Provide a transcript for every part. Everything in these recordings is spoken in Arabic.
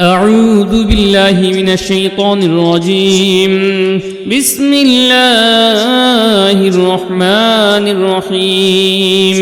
أعوذ بالله من الشيطان الرجيم. بسم الله الرحمن الرحيم.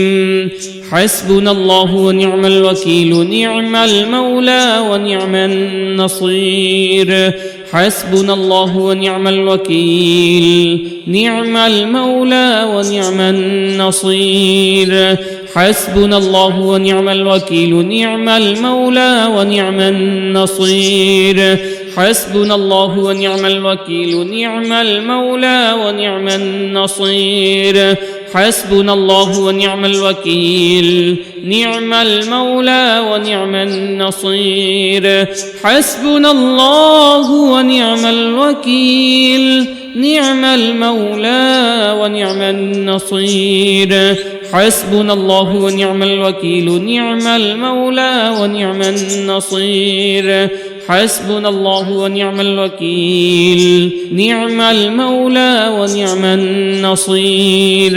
حسبنا الله ونعم الوكيل، نعم المولى ونعم النصير. حسبنا الله ونعم الوكيل، نعم المولى ونعم النصير. حسبنا الله ونعم الوكيل، نعم المولى ونعم النصير. حسبنا الله ونعم الوكيل، نعم المولى ونعم النصير. حسبنا الله ونعم الوكيل، نعم المولى ونعم النصير. حسبنا الله ونعم الوكيل، نعم المولى ونعم النصير. حسبنا الله ونعم الوكيل، نعم المولى ونعم النصير. حسبنا الله ونعم الوكيل، نعم المولى ونعم النصير.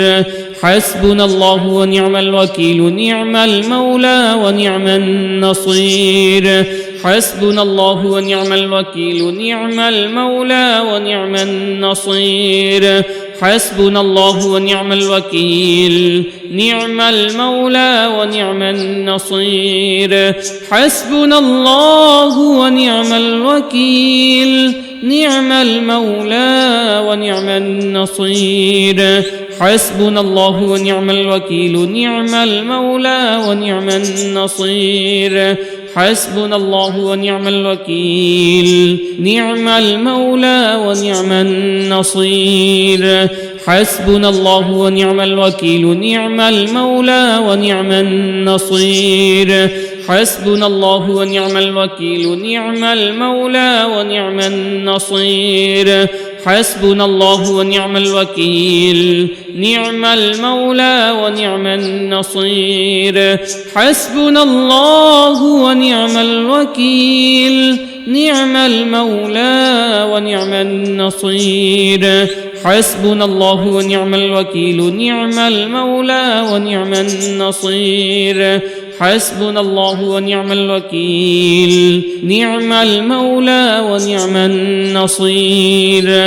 حسبنا الله ونعم الوكيل، نعم المولى ونعم النصير. حسبنا الله ونعم الوكيل، نعم المولى ونعم النصير. حسبنا الله ونعم الوكيل، نعم المولى ونعم النصير. حسبنا الله ونعم الوكيل، نعم المولى ونعم النصير. حسبنا الله ونعم الوكيل، نعم المولى ونعم النصير. حسبنا الله ونعم الوكيل، نعم المولى ونعم النصير. حسبنا الله ونعم الوكيل، نعم المولى ونعم النصير. حسبنا الله ونعم الوكيل، نعم المولى ونعم النصير. حسبنا الله ونعم الوكيل، نعم المولى ونعم النصير. حسبنا الله ونعم الوكيل، نعم المولى ونعم النصير. حسبنا الله ونعم الوكيل، نعم المولى ونعم النصير. حسبنا الله ونعم الوكيل، نعم المولى ونعم النصير.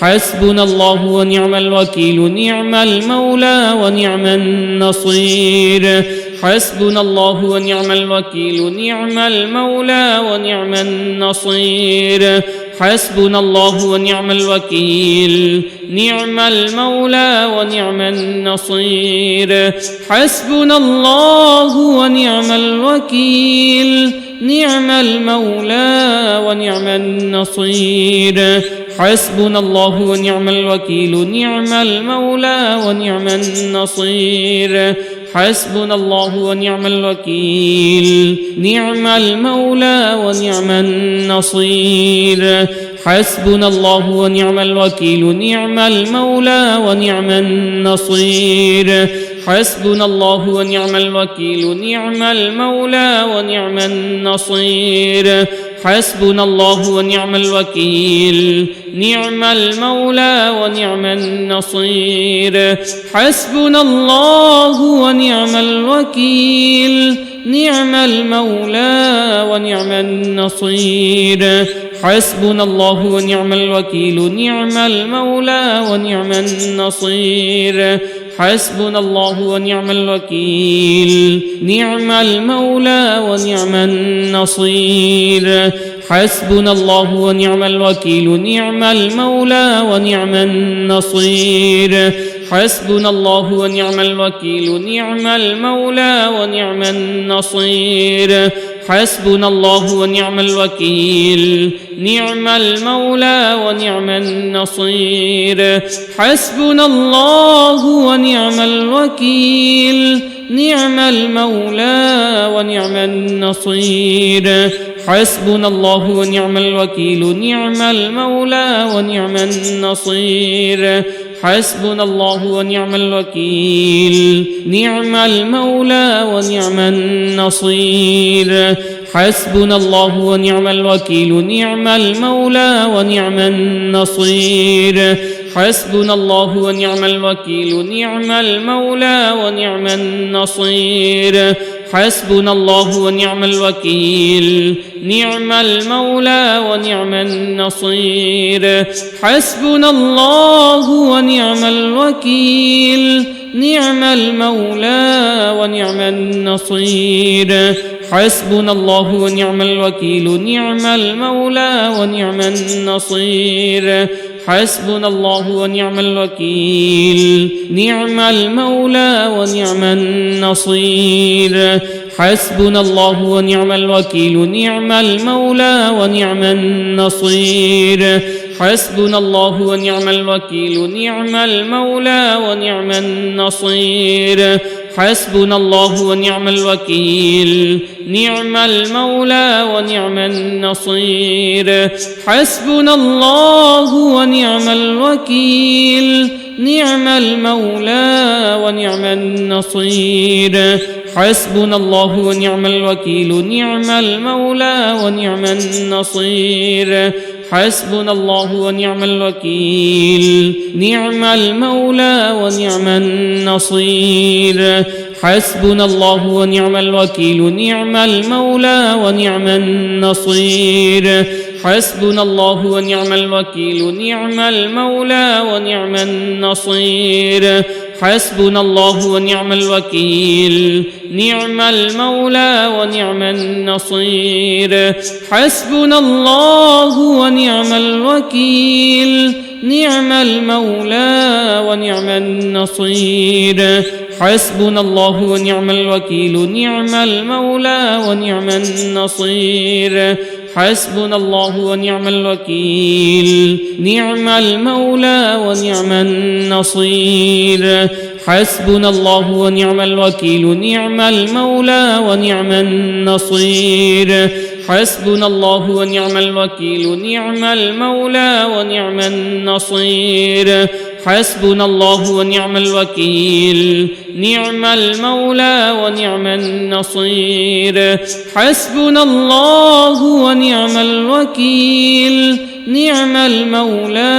حسبنا الله ونعم الوكيل، نعم المولى ونعم النصير. حسبنا الله ونعم الوكيل، نعم المولى ونعم النصير. حسبنا الله ونعم الوكيل، نعم المولى ونعم النصير. حسبنا الله ونعم الوكيل، نعم المولى ونعم النصير. حسبنا الله ونعم الوكيل، نعم المولى ونعم النصير. حسبنا الله ونعم الوكيل، نعم المولى ونعم النصير. حسبنا الله ونعم الوكيل، نعم المولى ونعم النصير. حسبنا الله ونعم الوكيل، نعم المولى ونعم النصير. حسبنا الله ونعم الوكيل، نعم المولى ونعم النصير. حسبنا الله ونعم الوكيل، نعم المولى ونعم النصير. حسبنا الله ونعم الوكيل، نعم المولى ونعم النصير. حسبنا الله ونعم الوكيل، نعم المولى ونعم النصير. حسبنا الله ونعم الوكيل، نعم المولى ونعم النصير. حسبنا الله ونعم الوكيل، نعم المولى ونعم النصير. حسبنا الله ونعم الوكيل، نعم المولى ونعم النصير. حسبنا الله ونعم الوكيل، نعم المولى ونعم النصير. حسبنا الله ونعم الوكيل، نعم المولى ونعم النصير. حسبنا الله ونعم الوكيل، نعم المولى ونعم النصير. حسبنا الله ونعم الوكيل، نعم المولى ونعم النصير. حسبنا الله ونعم الوكيل، نعم المولى ونعم النصير. حسبنا الله ونعم الوكيل نعم المولى ونعم النصير حسبنا الله ونعم الوكيل نعم المولى ونعم النصير حسبنا الله ونعم الوكيل نعم المولى ونعم النصير حسبنا الله ونعم الوكيل نعم المولى ونعم النصير حسبنا الله ونعم الوكيل نعم المولى ونعم النصير حسبنا الله ونعم الوكيل نعم المولى ونعم النصير حسبنا الله ونعم الوكيل نعم المولى ونعم النصير حسبنا الله ونعم الوكيل نعم المولى ونعم النصير حسبنا الله ونعم الوكيل نعم المولى ونعم النصير حسبنا الله ونعم الوكيل نعم المولى ونعم النصير حسبنا الله ونعم الوكيل نعم المولى ونعم النصير حسبنا الله ونعم الوكيل نعم المولى ونعم النصير حسبنا الله ونعم الوكيل نعم المولى ونعم النصير حسبنا الله ونعم الوكيل نعم المولى ونعم النصير حسبنا الله ونعم الوكيل نعم المولى ونعم النصير حسبنا الله ونعم الوكيل نعم المولى ونعم النصير حسبنا الله ونعم الوكيل نعم المولى ونعم النصير حسبنا الله ونعم الوكيل نعم المولى ونعم النصير حسبنا الله ونعم الوكيل نعم المولى ونعم النصير حسبنا الله ونعم الوكيل نعم المولى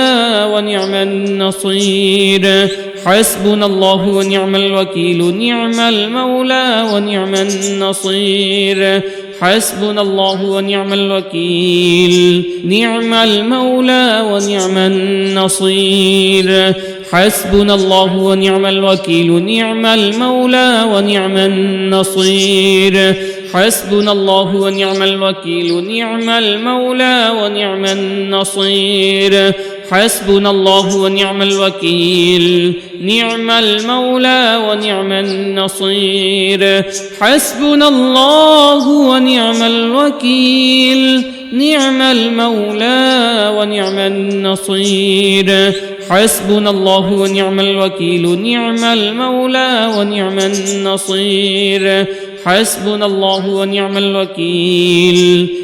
ونعم النصير حسبنا الله ونعم الوكيل نعم المولى ونعم النصير حسبنا الله ونعم الوكيل نعم المولى ونعم النصير حسبنا الله ونعم الوكيل نعم المولى ونعم النصير حسبنا الله ونعم الوكيل نعم المولى ونعم النصير حسبنا الله ونعم الوكيل نعم المولى ونعم النصير حسبنا الله ونعم الوكيل نعم المولى ونعم النصير حسبنا الله ونعم الوكيل نعم المولى ونعم النصير حسبنا الله ونعم الوكيل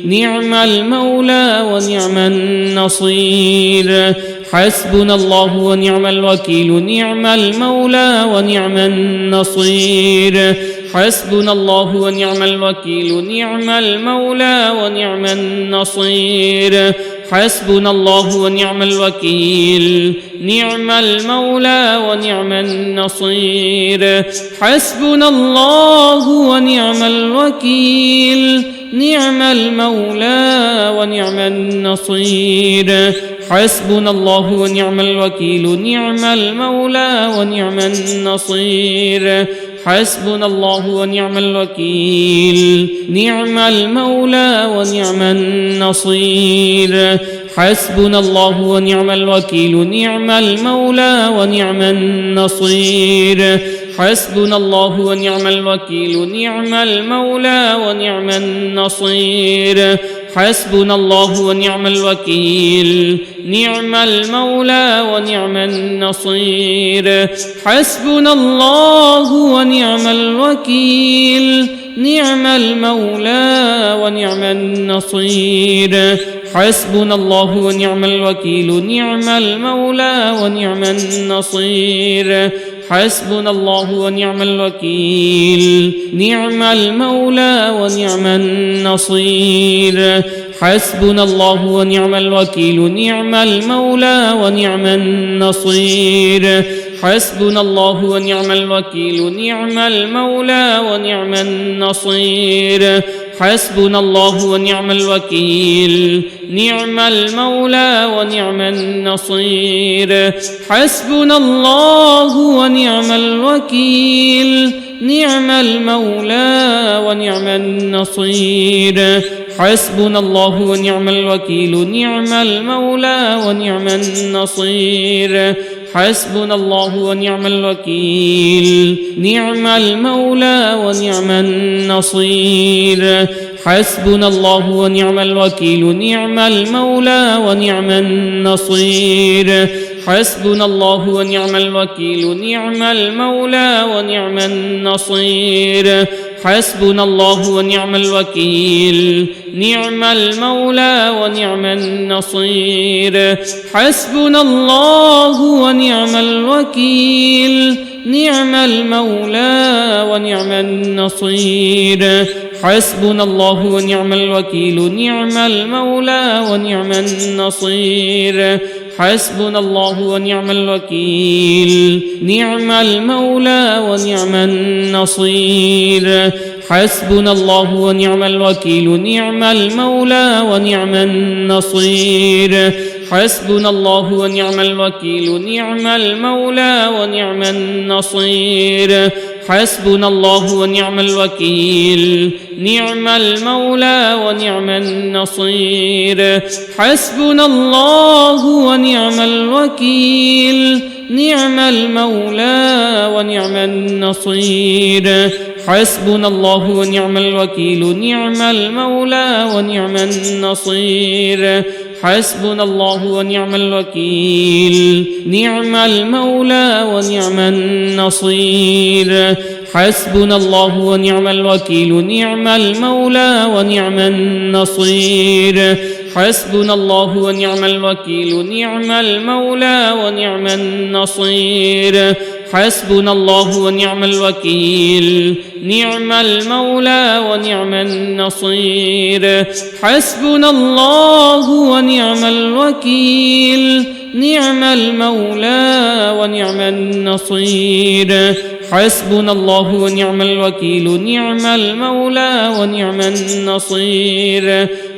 نعم المولى ونعم النصير حسبنا الله ونعم الوكيل نعم المولى ونعم النصير حسبنا الله ونعم الوكيل نعم المولى ونعم النصير حسبنا الله ونعم الوكيل نعم المولى ونعم النصير حسبنا الله ونعم الوكيل نعم المولى ونعم النصير حسبنا الله ونعم الوكيل نعم المولى ونعم النصير حسبنا الله ونعم الوكيل نعم المولى ونعم النصير حسبنا الله ونعم الوكيل نعم المولى ونعم النصير حسبنا الله ونعم الوكيل نعم المولى ونعم النصير حسبنا الله ونعم الوكيل نعم المولى ونعم النصير حسبنا الله ونعم الوكيل نعم المولى ونعم النصير حسبنا الله ونعم الوكيل نعم المولى ونعم النصير حسبنا الله ونعم الوكيل نعم المولى ونعم النصير حسبنا الله ونعم الوكيل نعم المولى ونعم النصير حسبنا الله ونعم الوكيل نعم المولى ونعم النصير حسبنا الله ونعم الوكيل نعم المولى ونعم النصير حسبنا الله ونعم الوكيل نعم المولى ونعم النصير حسبنا الله ونعم الوكيل نعم المولى ونعم النصير حسبنا الله ونعم الوكيل نعم المولى ونعم النصير حسبنا الله ونعم الوكيل نعم المولى ونعم النصير حسبنا الله ونعم الوكيل نعم المولى ونعم النصير حسبنا الله ونعم الوكيل نعم المولى ونعم النصير حسبنا الله ونعم الوكيل نعم المولى ونعم النصير حسبنا الله ونعم الوكيل نعم المولى ونعم النصير حسبنا الله ونعم الوكيل نعم المولى ونعم النصير حسبنا الله ونعم الوكيل نعم المولى ونعم النصير حسبنا الله ونعم الوكيل نعم المولى ونعم النصير حسبنا الله ونعم الوكيل نعم المولى ونعم النصير حسبنا الله ونعم الوكيل نعم المولى ونعم النصير حسبنا الله ونعم الوكيل نعم المولى ونعم النصير حسبنا الله ونعم الوكيل نعم المولى ونعم النصير حسبنا الله ونعم الوكيل نعم المولى ونعم النصير حسبنا الله ونعم الوكيل نعم المولى ونعم النصير حسبنا الله ونعم الوكيل نعم المولى ونعم النصير حسبنا الله ونعم الوكيل نعم المولى ونعم النصير حسبنا الله ونعم الوكيل نعم المولى ونعم النصير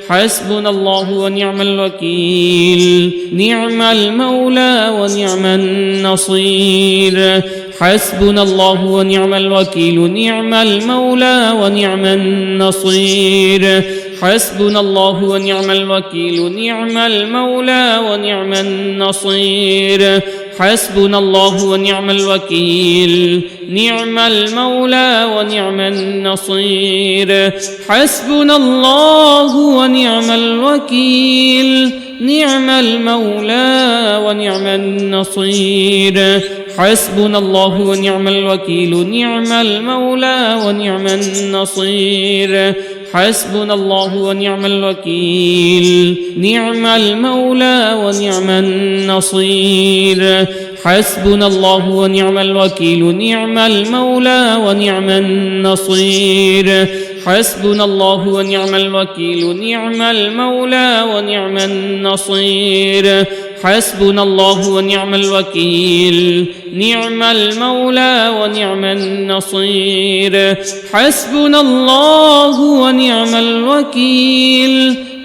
حسبنا الله ونعم الوكيل نعم المولى ونعم النصير حسبنا الله ونعم الوكيل نعم المولى ونعم النصير حسبنا الله ونعم الوكيل نعم المولى ونعم النصير حسبنا الله ونعم الوكيل نعم المولى ونعم النصير حسبنا الله ونعم الوكيل نعم المولى ونعم النصير حسبنا الله ونعم الوكيل نعم المولى ونعم النصير حسبنا الله ونعم الوكيل نعم المولى ونعم النصير حسبنا الله ونعم الوكيل نعم المولى ونعم النصير حسبنا الله ونعم الوكيل نعم المولى ونعم النصير حسبنا الله ونعم الوكيل نعم المولى ونعم النصير حسبنا الله ونعم الوكيل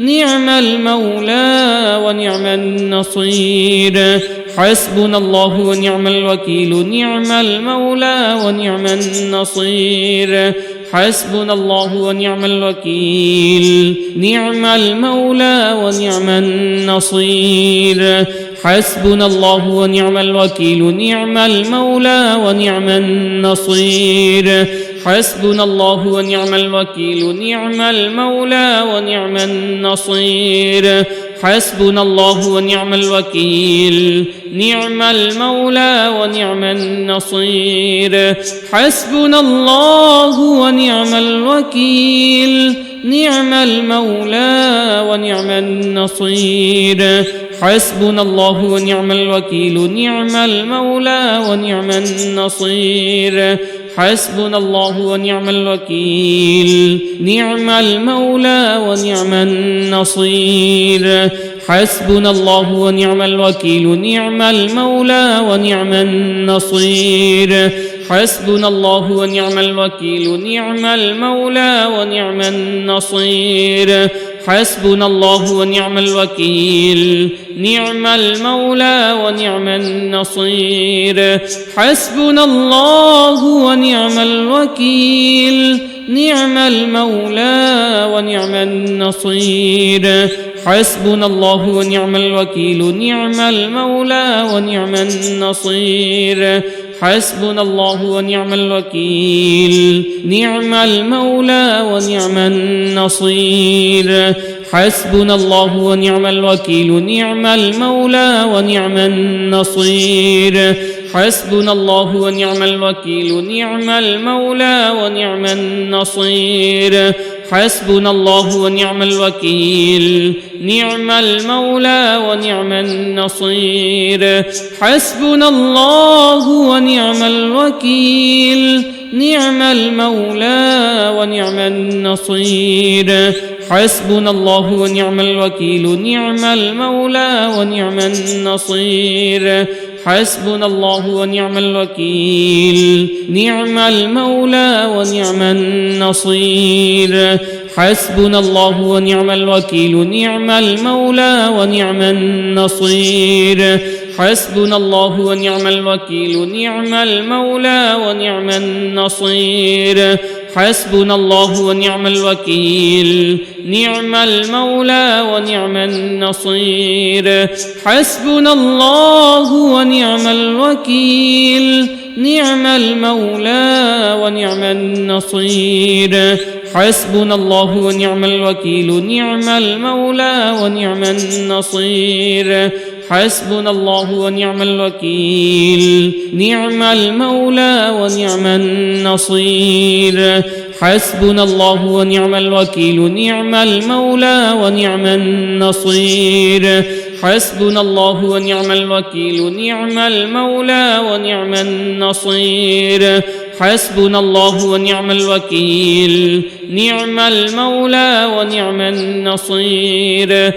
نعم المولى ونعم النصير حسبنا الله ونعم الوكيل نعم المولى ونعم النصير حسبنا الله ونعم الوكيل نعم المولى ونعم النصير حسبنا الله ونعم الوكيل نعم المولى ونعم النصير حسبنا الله ونعم الوكيل نعم المولى ونعم النصير حسبنا الله ونعم الوكيل نعم المولى ونعم النصير حسبنا الله ونعم الوكيل نعم المولى ونعم النصير حسبنا الله ونعم الوكيل نعم المولى ونعم النصير حسبنا الله ونعم الوكيل نعم المولى ونعم النصير حسبنا الله ونعم الوكيل نعم المولى ونعم النصير حسبنا الله ونعم الوكيل نعم المولى ونعم النصير حسبنا الله ونعم الوكيل نعم المولى ونعم النصير حسبنا الله ونعم الوكيل نعم المولى ونعم النصير حسبنا الله ونعم الوكيل نعم المولى ونعم النصير حسبنا الله ونعم الوكيل نعم المولى ونعم النصير حسبنا الله ونعم الوكيل نعم المولى ونعم النصير حسبنا الله ونعم الوكيل نعم المولى ونعم النصير حسبنا الله ونعم الوكيل نعم المولى ونعم النصير حسبنا الله ونعم الوكيل نعم المولى ونعم النصير حسبنا الله ونعم الوكيل نعم المولى ونعم النصير حسبنا الله ونعم الوكيل نعم المولى ونعم النصير حسبنا الله ونعم الوكيل نعم المولى ونعم النصير حسبنا الله ونعم الوكيل نعم المولى ونعم النصير حسبنا الله ونعم الوكيل نعم المولى ونعم النصير حسبنا الله ونعم الوكيل نعم المولى ونعم النصير حسبنا الله ونعم الوكيل نعم المولى ونعم النصير حسبنا الله ونعم الوكيل نعم المولى ونعم النصير حسبنا الله ونعم الوكيل نعم المولى ونعم النصير حسبنا الله ونعم الوكيل نعم المولى ونعم النصير حسبنا الله ونعم الوكيل نعم المولى ونعم النصير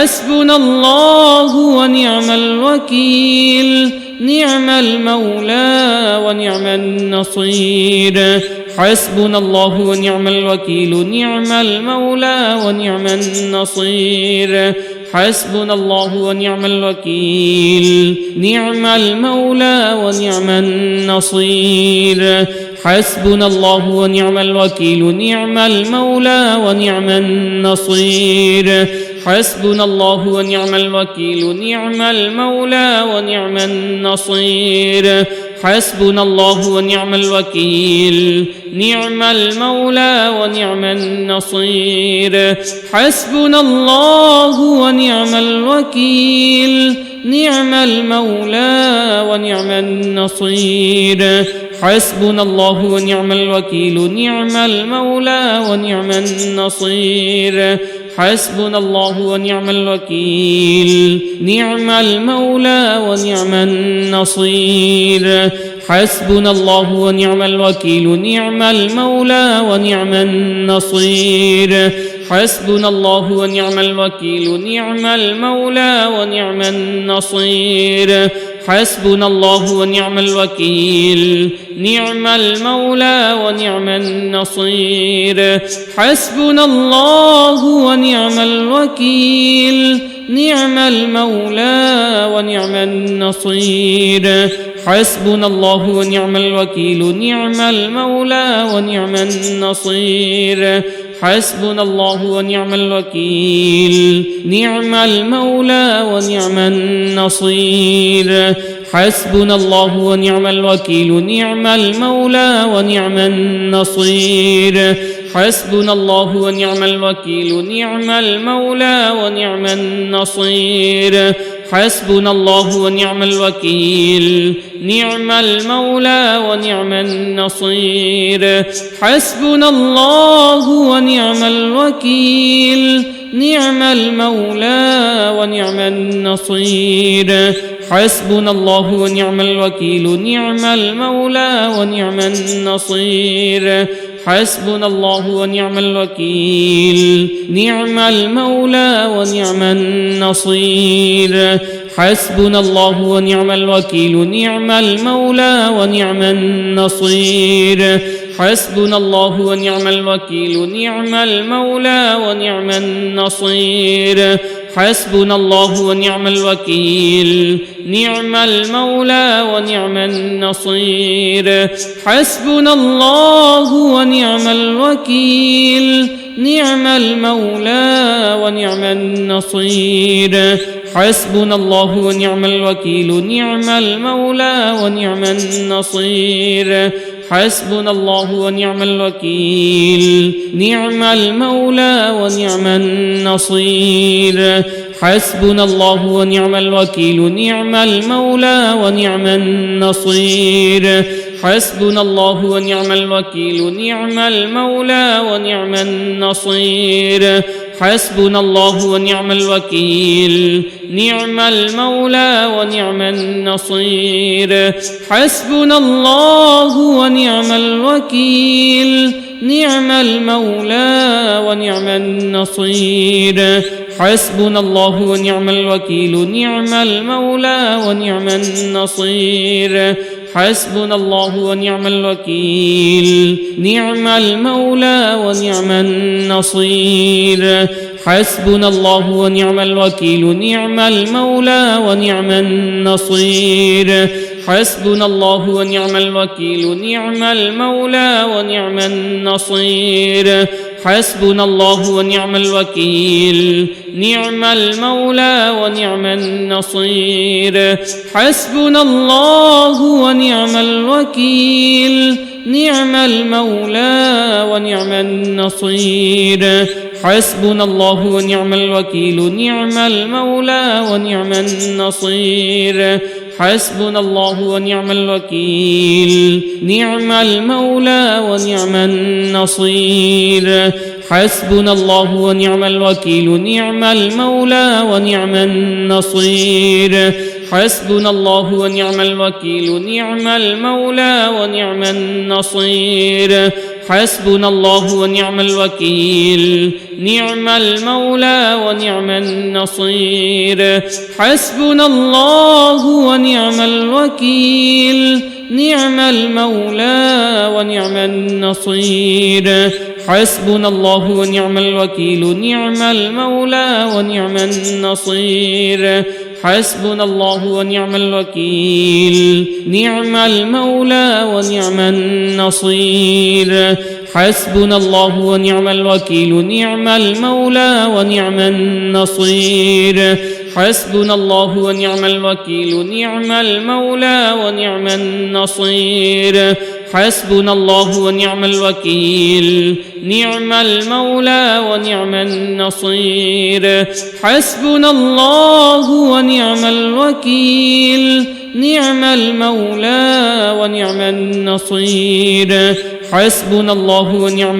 حسبنا الله ونعم الوكيل نعم المولى ونعم النصير حسبنا الله ونعم الوكيل نعم المولى ونعم النصير حسبنا الله ونعم الوكيل نعم المولى ونعم النصير حسبنا الله ونعم الوكيل نعم المولى ونعم النصير حسبنا الله ونعم الوكيل نعم المولى ونعم النصير حسبنا الله ونعم الوكيل نعم المولى ونعم النصير حسبنا الله ونعم الوكيل نعم المولى ونعم النصير حسبنا الله ونعم الوكيل نعم المولى ونعم النصير حسبنا الله ونعم الوكيل نعم المولى ونعم النصير حسبنا الله ونعم الوكيل نعم المولى ونعم النصير حسبنا الله ونعم الوكيل نعم المولى ونعم النصير حسبنا الله ونعم الوكيل نعم المولى ونعم النصير حسبنا الله ونعم الوكيل نعم المولى ونعم النصير حسبنا الله ونعم الوكيل نعم المولى ونعم النصير حسبنا الله ونعم الوكيل نعم المولى ونعم النصير حسبنا الله ونعم الوكيل نعم المولى ونعم النصير حسبنا الله ونعم الوكيل نعم المولى ونعم النصير حسبنا الله ونعم الوكيل نعم المولى ونعم النصير حسبنا الله ونعم الوكيل نعم المولى ونعم النصير حسبنا الله ونعم الوكيل نعم المولى ونعم النصير حسبنا الله ونعم الوكيل نعم المولى ونعم النصير حسبنا الله ونعم الوكيل نعم المولى ونعم النصير حسبنا الله ونعم الوكيل نعم المولى ونعم النصير حسبنا الله ونعم الوكيل نعم المولى ونعم النصير حسبنا الله ونعم الوكيل نعم المولى ونعم النصير حسبنا الله ونعم الوكيل نعم المولى ونعم النصير حسبنا الله ونعم الوكيل نعم المولى ونعم النصير حسبنا الله ونعم الوكيل نعم المولى ونعم النصير حسبنا الله ونعم الوكيل نعم المولى ونعم النصير حسبنا الله ونعم الوكيل نعم المولى ونعم النصير حسبنا الله ونعم الوكيل نعم المولى ونعم النصير حسبنا الله ونعم الوكيل نعم المولى ونعم النصير حسبنا الله ونعم الوكيل نعم المولى ونعم النصير حسبنا الله ونعم الوكيل نعم المولى ونعم النصير حسبنا الله ونعم الوكيل نعم المولى ونعم النصير حسبنا الله ونعم الوكيل نعم المولى ونعم النصير حسبنا الله ونعم الوكيل نعم المولى ونعم النصير حسبنا الله ونعم الوكيل نعم المولى ونعم النصير حسبنا الله ونعم الوكيل نعم المولى ونعم النصير حسبنا الله ونعم الوكيل نعم المولى ونعم النصير حسبنا الله ونعم الوكيل نعم المولى ونعم النصير حسبنا الله ونعم الوكيل نعم المولى ونعم النصير حسبنا الله ونعم الوكيل نعم المولى ونعم النصير حسبنا الله ونعم الوكيل نعم المولى ونعم النصير حسبنا الله ونعم الوكيل نعم المولى ونعم النصير حسبنا الله ونعم الوكيل نعم المولى ونعم النصير حسبنا الله ونعم الوكيل نعم المولى ونعم النصير حسبنا الله ونعم الوكيل نعم المولى ونعم النصير حسبنا الله ونعم الوكيل نعم المولى ونعم النصير حسبنا الله ونعم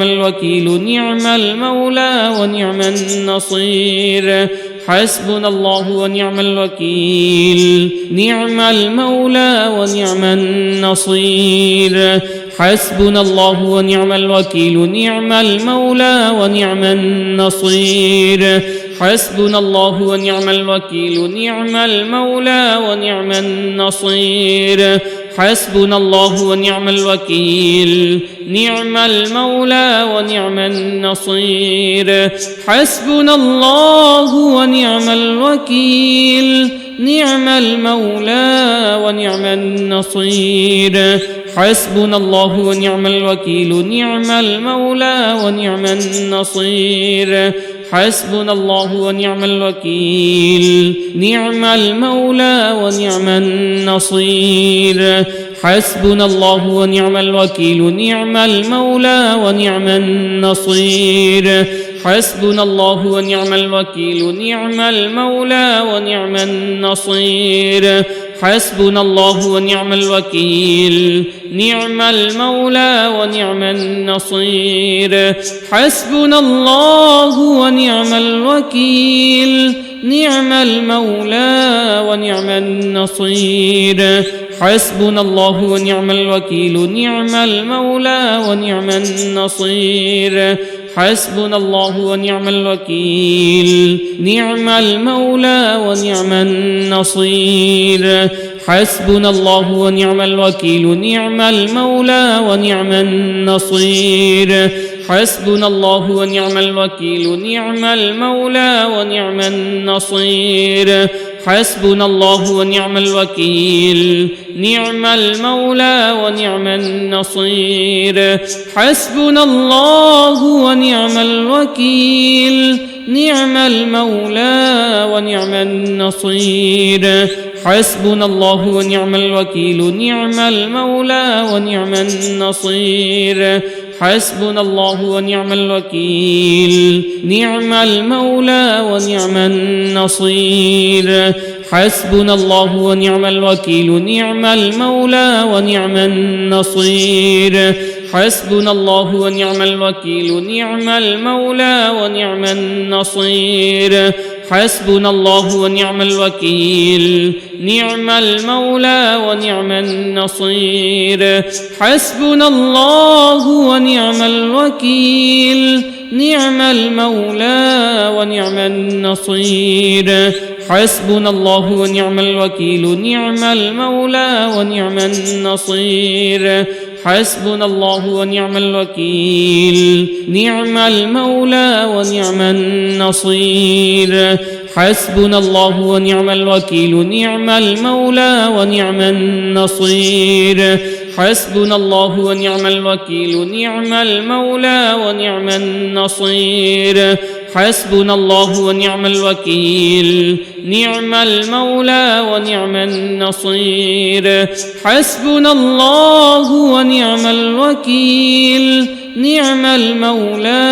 الوكيل نعم المولى ونعم النصير حسبنا الله ونعم الوكيل نعم المولى ونعم النصير حسبنا الله ونعم الوكيل نعم المولى ونعم النصير حسبنا الله ونعم الوكيل نعم المولى ونعم النصير حسبنا الله ونعم الوكيل نعم المولى ونعم النصير حسبنا الله ونعم الوكيل نعم المولى ونعم النصير حسبنا الله ونعم الوكيل نعم المولى ونعم النصير حسبنا الله ونعم الوكيل نعم المولى ونعم النصير حسبنا الله ونعم الوكيل نعم المولى ونعم النصير حسبنا الله ونعم الوكيل نعم المولى ونعم النصير حسبنا الله ونعم الوكيل نعم المولى ونعم النصير حسبنا الله ونعم الوكيل نعم المولى ونعم النصير حسبنا الله ونعم الوكيل نعم المولى ونعم النصير حسبنا الله ونعم الوكيل نعم المولى ونعم النصير حسبنا الله ونعم الوكيل نعم المولى ونعم النصير حسبنا الله ونعم الوكيل نعم المولى ونعم النصير حسبنا الله ونعم الوكيل نعم المولى ونعم النصير حسبنا الله ونعم الوكيل نعم المولى ونعم النصير حسبنا الله ونعم الوكيل نعم المولى ونعم النصير حسبنا الله ونعم الوكيل نعم المولى ونعم النصير حسبنا الله ونعم الوكيل نعم المولى ونعم النصير حسبنا الله ونعم الوكيل نعم المولى ونعم النصير حسبنا الله ونعم الوكيل نعم المولى ونعم النصير حسبنا الله ونعم الوكيل نعم المولى ونعم النصير حسبنا الله ونعم الوكيل نعم المولى ونعم النصير حسبنا الله ونعم الوكيل نعم المولى ونعم النصير حسبنا الله ونعم الوكيل نعم المولى ونعم النصير حسبنا الله ونعم الوكيل نعم المولى ونعم النصير حسبنا الله ونعم الوكيل نعم المولى ونعم النصير حسبنا الله ونعم الوكيل نعم المولى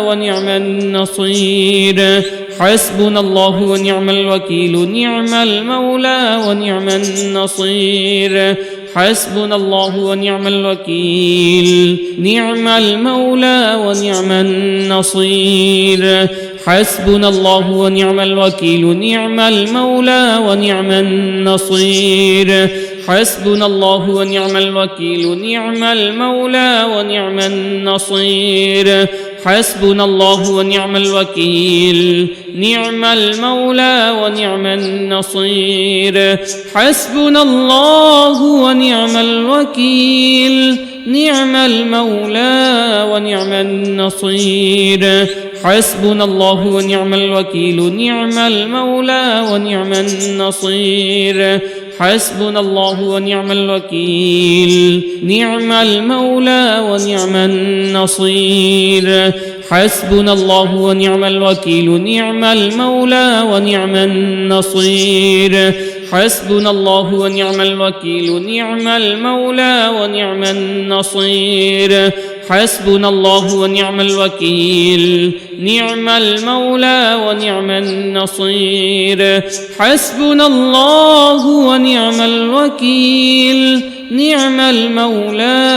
ونعم النصير حسبنا الله ونعم الوكيل نعم المولى ونعم النصير حسبنا الله ونعم الوكيل نعم المولى ونعم النصير حسبنا الله ونعم الوكيل نعم المولى ونعم النصير حسبنا الله ونعم الوكيل نعم المولى ونعم النصير حسبنا الله ونعم الوكيل نعم المولى ونعم النصير حسبنا الله ونعم الوكيل نعم المولى ونعم النصير حسبنا الله ونعم الوكيل نعم المولى ونعم النصير حسبنا الله ونعم الوكيل نعم المولى ونعم النصير حسبنا الله ونعم الوكيل نعم المولى ونعم النصير حسبنا الله ونعم الوكيل نعم المولى ونعم النصير حسبنا الله ونعم الوكيل نعم المولى ونعم النصير حسبنا الله ونعم الوكيل نعم المولى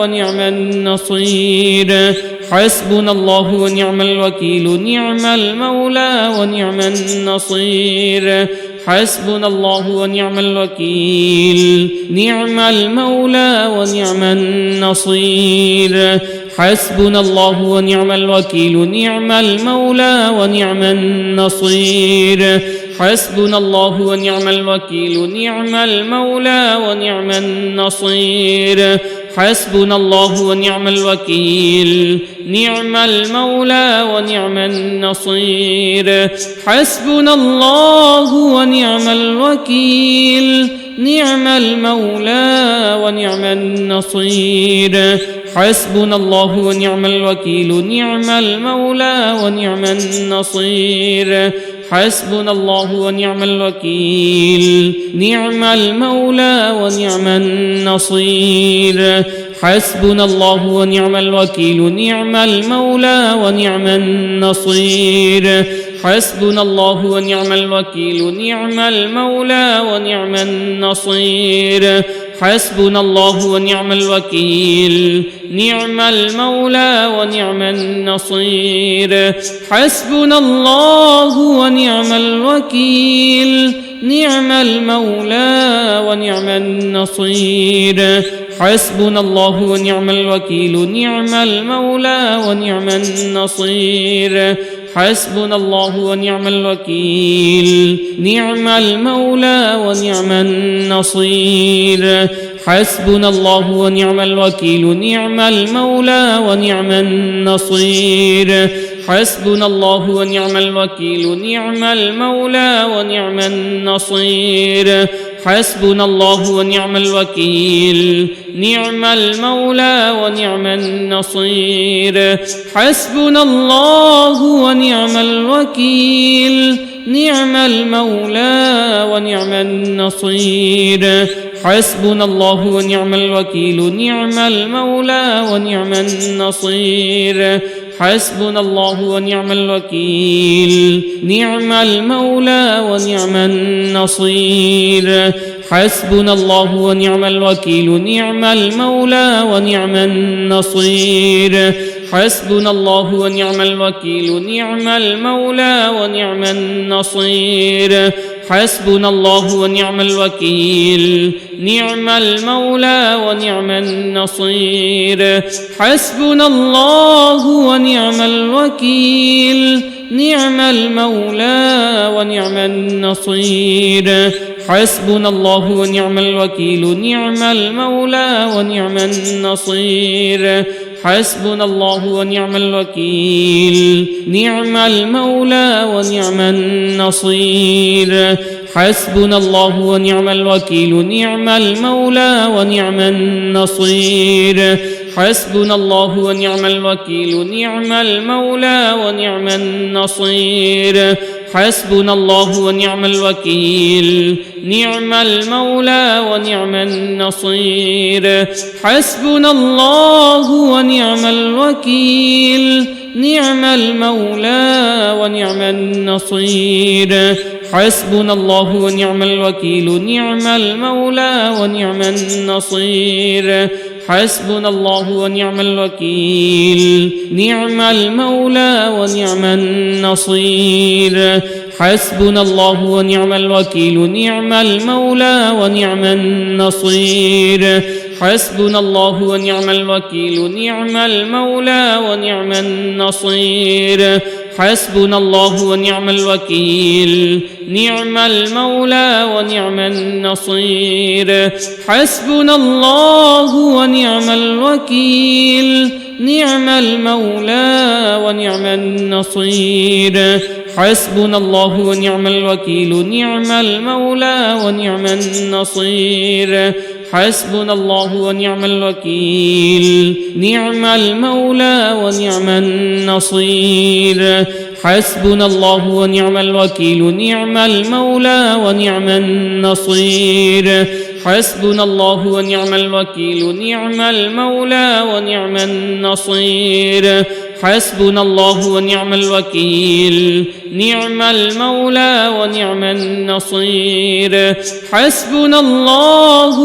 ونعم النصير حسبنا الله ونعم الوكيل نعم المولى ونعم النصير حسبنا الله ونعم الوكيل نعم المولى ونعم النصير حسبنا الله ونعم الوكيل نعم المولى ونعم النصير حسبنا الله ونعم الوكيل نعم المولى ونعم النصير حسبنا الله ونعم الوكيل نعم المولى ونعم النصير حسبنا الله ونعم الوكيل نعم المولى ونعم النصير حسبنا الله ونعم الوكيل نعم المولى ونعم النصير حسبنا الله ونعم الوكيل نعم المولى ونعم النصير حسبنا الله ونعم الوكيل نعم المولى ونعم النصير حسبنا الله ونعم الوكيل نعم المولى ونعم النصير حسبنا الله ونعم الوكيل نعم المولى ونعم النصير حسبنا الله ونعم الوكيل نعم المولى ونعم النصير حسبنا الله ونعم الوكيل نعم المولى ونعم النصير حسبنا الله ونعم الوكيل نعم المولى ونعم النصير حسبنا الله ونعم الوكيل نعم المولى ونعم النصير حسبنا الله ونعم الوكيل نعم المولى ونعم النصير حسبنا الله ونعم الوكيل نعم المولى ونعم النصير حسبنا الله ونعم الوكيل نعم المولى ونعم النصير حسبنا الله ونعم الوكيل نعم المولى ونعم النصير حسبنا الله ونعم الوكيل نعم المولى ونعم النصير حسبنا الله ونعم الوكيل نعم المولى ونعم النصير حسبنا الله ونعم الوكيل نعم المولى ونعم النصير حسبنا الله ونعم الوكيل نعم المولى ونعم النصير حسبنا الله ونعم الوكيل نعم المولى ونعم النصير حسبنا الله ونعم الوكيل نعم المولى ونعم النصير حسبنا الله ونعم الوكيل نعم المولى ونعم النصير حسبنا الله ونعم الوكيل نعم المولى ونعم النصير حسبنا الله ونعم الوكيل نعم المولى ونعم النصير حسبنا الله ونعم الوكيل نعم المولى ونعم النصير حسبنا الله ونعم الوكيل نعم المولى ونعم النصير حسبنا الله ونعم الوكيل نعم المولى ونعم النصير حسبنا الله ونعم الوكيل نعم المولى ونعم النصير حسبنا الله ونعم الوكيل نعم المولى ونعم النصير حسبنا الله ونعم الوكيل نعم المولى ونعم النصير حسبنا الله ونعم الوكيل نعم المولى ونعم النصير حسبنا الله ونعم الوكيل نعم المولى ونعم النصير حسبنا الله ونعم الوكيل نعم المولى ونعم النصير حسبنا الله ونعم الوكيل نعم المولى ونعم النصير حسبنا الله ونعم الوكيل نعم المولى ونعم النصير حسبنا الله ونعم الوكيل نعم المولى ونعم النصير حسبنا الله ونعم الوكيل نعم المولى ونعم النصير حسبنا الله ونعم الوكيل نعم المولى ونعم النصير حسبنا الله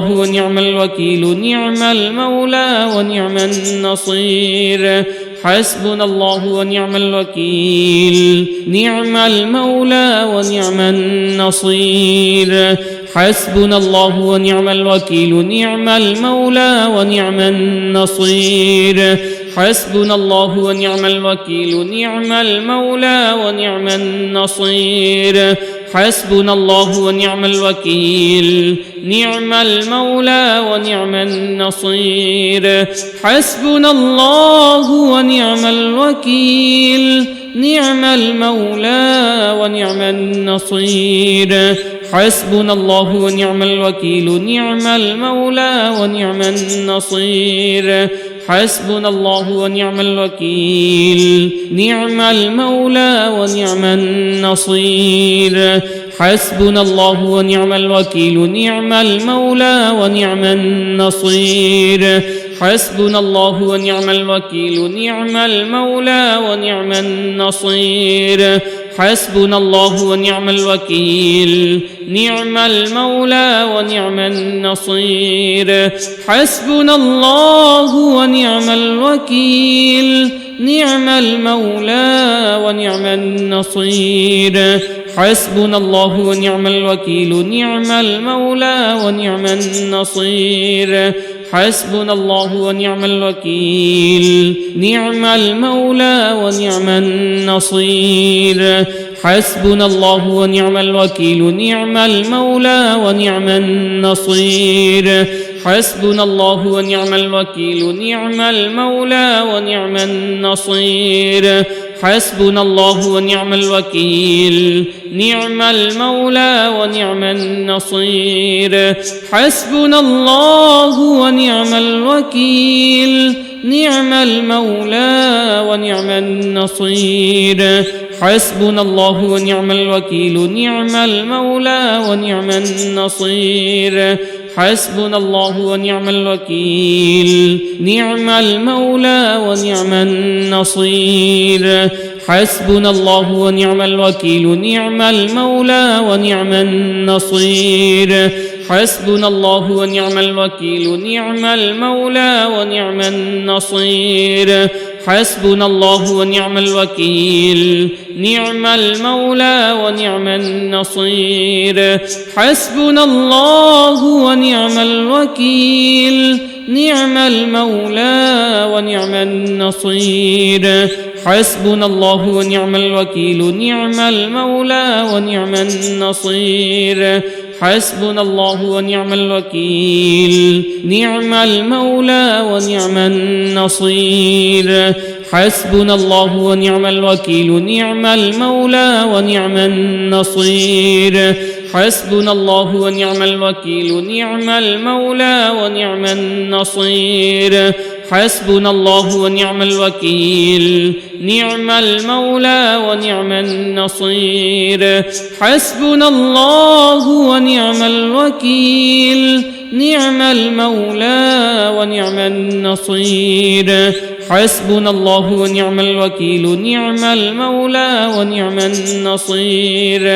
ونعم الوكيل نعم المولى ونعم النصير حسبنا الله ونعم الوكيل نعم المولى ونعم النصير حسبنا الله ونعم الوكيل نعم المولى ونعم النصير حسبنا الله ونعم الوكيل نعم المولى ونعم النصير حسبنا الله ونعم الوكيل نعم المولى ونعم النصير حسبنا الله ونعم الوكيل نعم المولى ونعم النصير حسبنا الله ونعم الوكيل نعم المولى ونعم النصير حسبنا الله ونعم الوكيل نعم المولى ونعم النصير حسبنا الله ونعم الوكيل نعم المولى ونعم النصير حسبنا الله ونعم الوكيل نعم المولى ونعم النصير حسبنا الله ونعم الوكيل نعم المولى ونعم النصير حسبنا الله ونعم الوكيل نعم المولى ونعم النصير حسبنا الله ونعم الوكيل نعم المولى ونعم النصير حسبنا الله ونعم الوكيل نعم المولى ونعم النصير حسبنا الله ونعم الوكيل نعم المولى ونعم النصير حسبنا الله ونعم الوكيل نعم المولى ونعم النصير حسبنا الله ونعم الوكيل نعم المولى ونعم النصير حسبنا الله ونعم الوكيل نعم المولى ونعم النصير حسبنا الله ونعم الوكيل نعم المولى ونعم النصير حسبنا الله ونعم الوكيل نعم المولى ونعم النصير حسبنا الله ونعم الوكيل نعم المولى ونعم النصير حسبنا الله ونعم الوكيل نعم المولى ونعم النصير حسبنا الله ونعم الوكيل نعم المولى ونعم النصير حسبنا الله ونعم الوكيل نعم المولى ونعم النصير حسبنا الله ونعم الوكيل نعم المولى ونعم النصير حسبنا الله ونعم الوكيل نعم المولى ونعم النصير حسبنا الله ونعم الوكيل نعم المولى ونعم النصير حسبنا الله ونعم الوكيل نعم المولى ونعم النصير حسبنا الله ونعم الوكيل نعم المولى ونعم النصير حسبنا الله ونعم الوكيل نعم المولى ونعم النصير حسبنا الله ونعم الوكيل نعم المولى ونعم النصير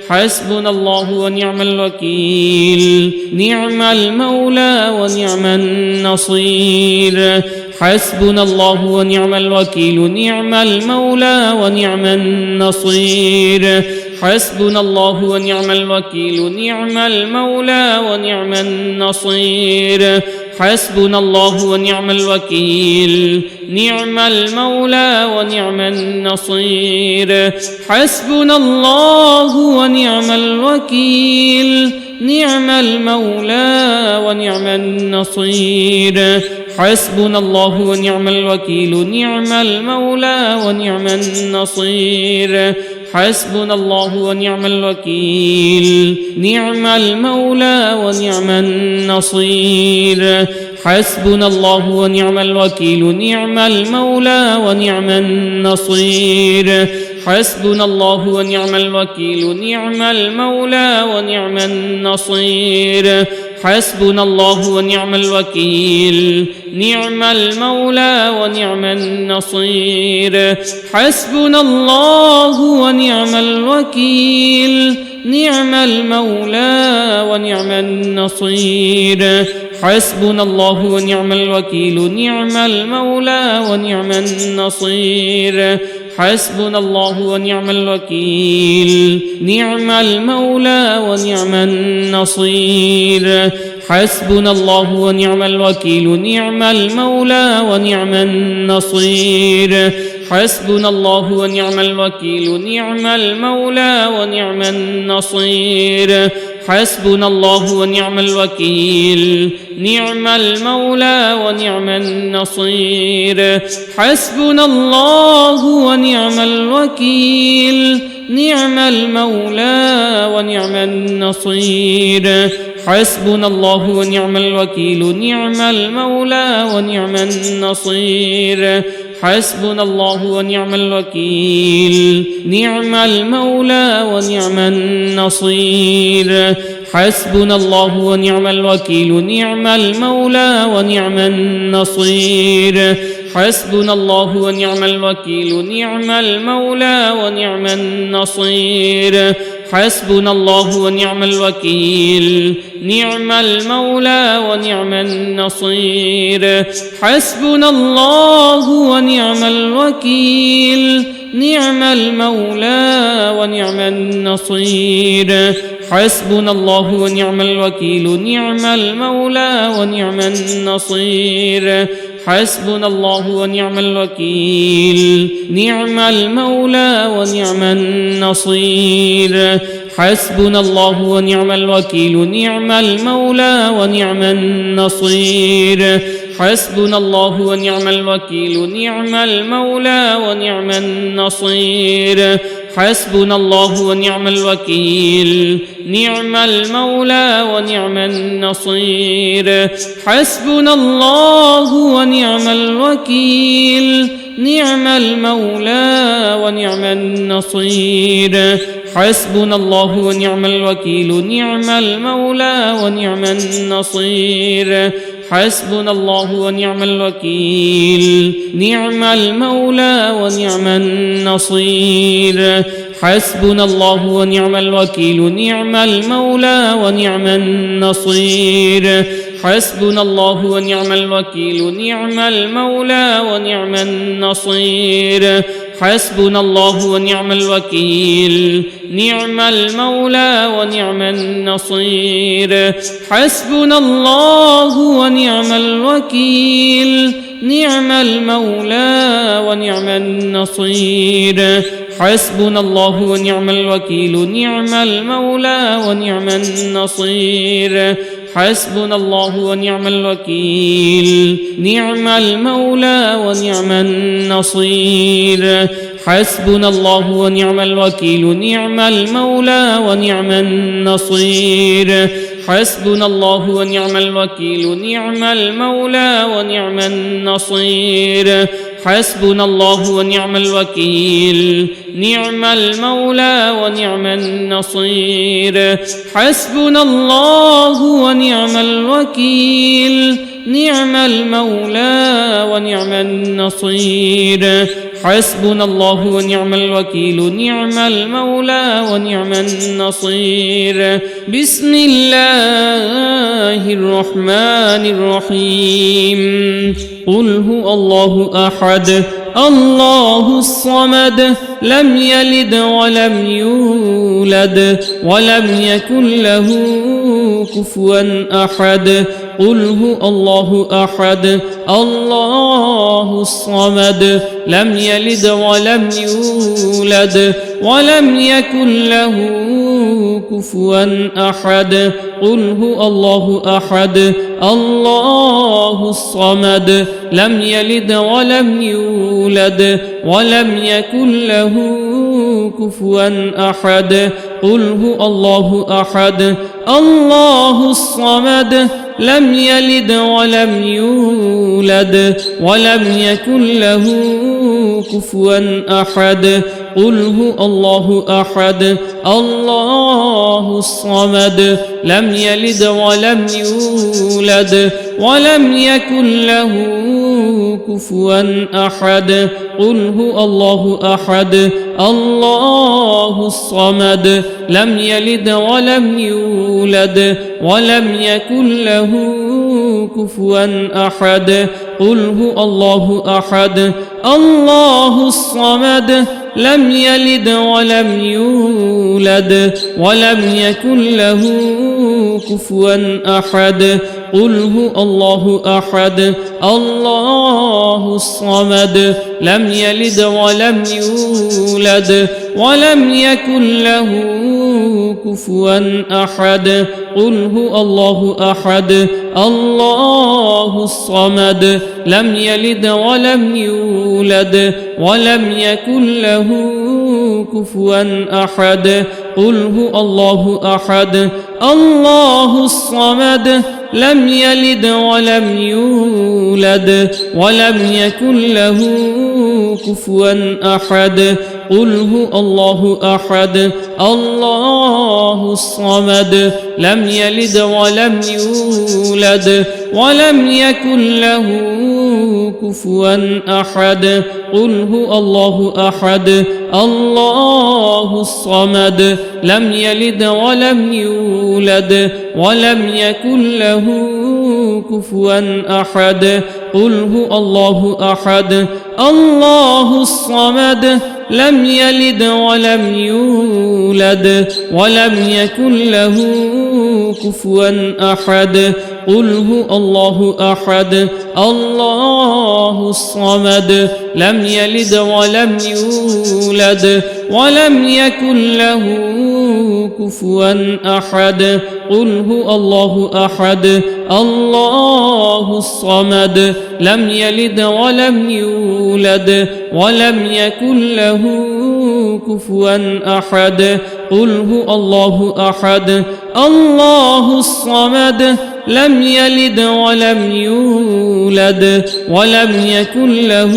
حسبنا الله ونعم الوكيل نعم المولى ونعم النصير حسبنا الله ونعم الوكيل نعم المولى ونعم النصير حسبنا الله ونعم الوكيل نعم المولى ونعم النصير حسبنا الله ونعم الوكيل نعم المولى ونعم النصير حسبنا الله ونعم الوكيل نعم المولى ونعم النصير حسبنا الله ونعم الوكيل نعم المولى ونعم النصير حسبنا الله ونعم الوكيل نعم المولى ونعم النصير حسبنا الله ونعم الوكيل نعم المولى ونعم النصير حسبنا الله ونعم الوكيل نعم المولى ونعم النصير حسبنا الله ونعم الوكيل نعم المولى ونعم النصير حسبنا الله ونعم الوكيل نعم المولى ونعم النصير حسبنا الله ونعم الوكيل نعم المولى ونعم النصير حسبنا الله ونعم الوكيل نعم المولى ونعم النصير حسبنا الله ونعم الوكيل نعم المولى ونعم النصير حسبنا الله ونعم الوكيل نعم المولى ونعم النصير حسبنا الله ونعم الوكيل نعم المولى ونعم النصير حسبنا الله ونعم الوكيل نعم المولى ونعم النصير حسبنا الله ونعم الوكيل نعم المولى ونعم النصير حسبنا الله ونعم الوكيل نعم المولى ونعم النصير حسبنا الله ونعم الوكيل نعم المولى ونعم النصير حسبنا الله ونعم الوكيل نعم المولى ونعم النصير حسبنا الله ونعم الوكيل نعم المولى ونعم النصير حسبنا الله ونعم الوكيل نعم المولى ونعم النصير حسبنا الله ونعم الوكيل نعم المولى ونعم النصير حسبنا الله ونعم الوكيل نعم المولى ونعم النصير حسبنا الله ونعم الوكيل نعم المولى ونعم النصير حسبنا الله ونعم الوكيل نعم المولى ونعم النصير حسبنا الله ونعم الوكيل نعم المولى ونعم النصير حسبنا الله ونعم الوكيل نعم المولى ونعم النصير حسبنا الله ونعم الوكيل نعم المولى ونعم النصير حسبنا الله ونعم الوكيل نعم المولى ونعم النصير حسبنا الله ونعم الوكيل نعم المولى ونعم النصير حسبنا الله ونعم الوكيل نعم المولى ونعم النصير حسبنا الله ونعم الوكيل نعم المولى ونعم النصير حسبنا الله ونعم الوكيل نعم المولى ونعم النصير حسبنا الله ونعم الوكيل نعم المولى ونعم النصير حسبنا الله ونعم الوكيل نعم المولى ونعم النصير حسبنا الله ونعم الوكيل نعم المولى ونعم النصير حسبنا الله ونعم الوكيل نعم المولى ونعم النصير حسبنا الله ونعم الوكيل نعم المولى ونعم النصير حسبنا الله ونعم الوكيل نعم المولى ونعم النصير حسبنا الله ونعم الوكيل نعم المولى ونعم النصير بسم الله الرحمن الرحيم قل هو الله أحد الله الصمد لم يلد ولم يولد ولم يكن له كفوا أحد قل هو الله أحد الله الصمد لم يلد ولم يولد ولم يكن له كفوا أحد قل هو الله أحد الله الصمد لم يلد ولم يولد ولم يكن له كفوا أحد قل هو الله أحد الله الصمد لم يلد ولم يولد ولم يكن له كفوا أحد قل هو الله أحد الله الصمد لم يلد ولم يولد ولم يكن له كفوا أحد قل هو الله أحد الله الصمد لم يلد ولم يولد ولم يكن له كفوا أحد قل هو الله أحد الله الصمد لم يلد ولم يولد ولم يكن له كفوا أحد قل هو الله أحد الله الصمد لم يلد ولم يولد ولم يكن له كفوا أحد قل هو الله أحد الله الصمد لم يلد ولم يولد ولم يكن له كفوا أحد قل هو الله أحد الله الصمد لم يلد ولم يولد ولم يكن له كفوا أحد قل هو الله أحد الله الصمد لم يلد ولم يولد ولم يكن له كفوا أحد قل هو الله أحد الله الصمد لم يلد ولم يولد ولم يكن له كفوا أحد قل هو الله أحد الله الصمد لم يلد ولم يولد ولم يكن له كفوا أحد قل هو الله أحد الله الصمد لم يلد ولم يولد ولم يكن له كفوا أحد قل هو الله أحد الله الصمد لم يلد ولم يولد ولم يكن له كفوا أحد قل هو الله أحد الله الصمد لم يلد ولم يولد ولم يكن له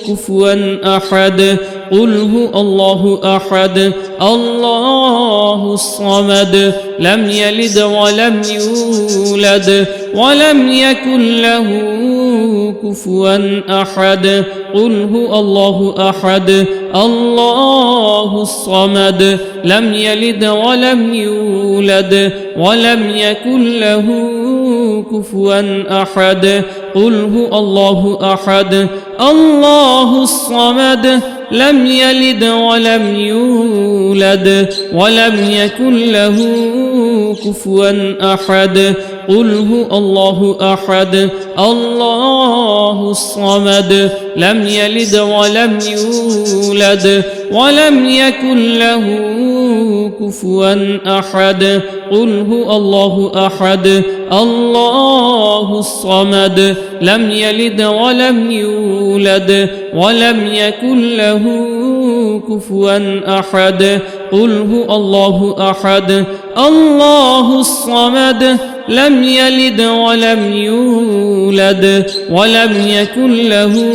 كفوا أحد قل هو الله أحد الله الصمد لم يلد ولم يولد ولم يكن له كفوا أحد قل هو الله أحد الله الصمد لم يلد ولم يولد ولم يكن له كفوا أحد قل هو الله أحد الله الصمد لم يلد ولم يولد ولم يكن له كفوا أحد قل هو الله أحد الله الصمد لم يلد ولم يولد ولم يكن له كفوا أحد قل هو الله أحد الله الصمد لم يلد ولم يولد ولم يكن له كفوا أحد قل هو الله أحد الله الصمد لم يلد ولم يولد ولم يكن له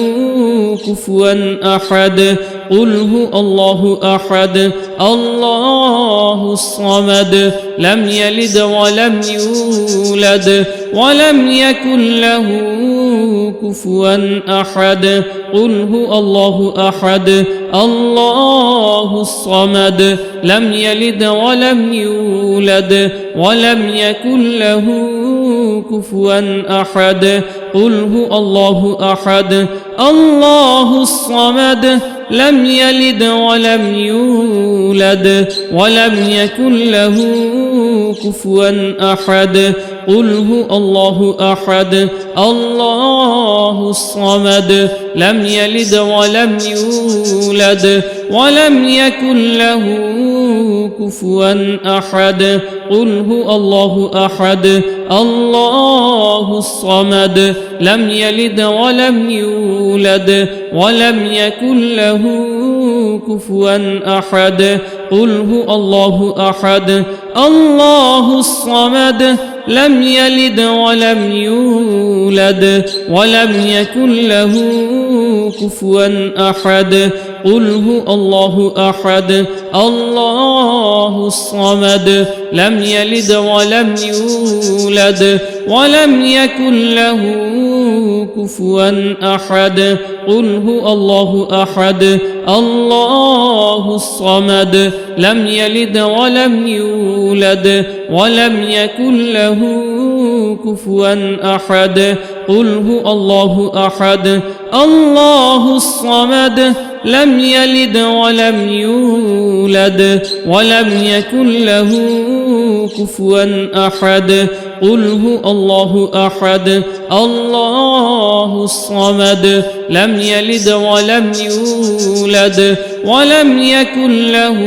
كفوا أحد قل هو الله أحد الله الصمد لم يلد ولم يولد ولم يكن له كفوا أحد قل هو الله أحد الله الصمد لم يلد ولم يولد ولم يكن له كفوا أحد قل هو الله أحد الله الصمد لم يلد ولم يولد ولم يكن له كفوا أحد قل هو الله أحد الله الصمد لم يلد ولم يولد ولم يكن له كفوا أحد قل هو الله أحد الله الصمد لم يلد ولم يولد ولم يكن له كفوا أحد قل هو الله أحد الله الصمد لم يلد ولم يولد ولم يكن له كفوا أحد قل هو الله أحد الله الصمد لم يلد ولم يولد ولم يكن له كفوا أحد قل هو الله أحد الله الصمد لم يلد ولم يولد ولم يكن له كفوا أحد قل هو الله أحد الله الصمد لم يلد ولم يولد ولم يكن له كفوا أحد قل هو الله أحد الله الصمد لم يلد ولم يولد ولم يكن له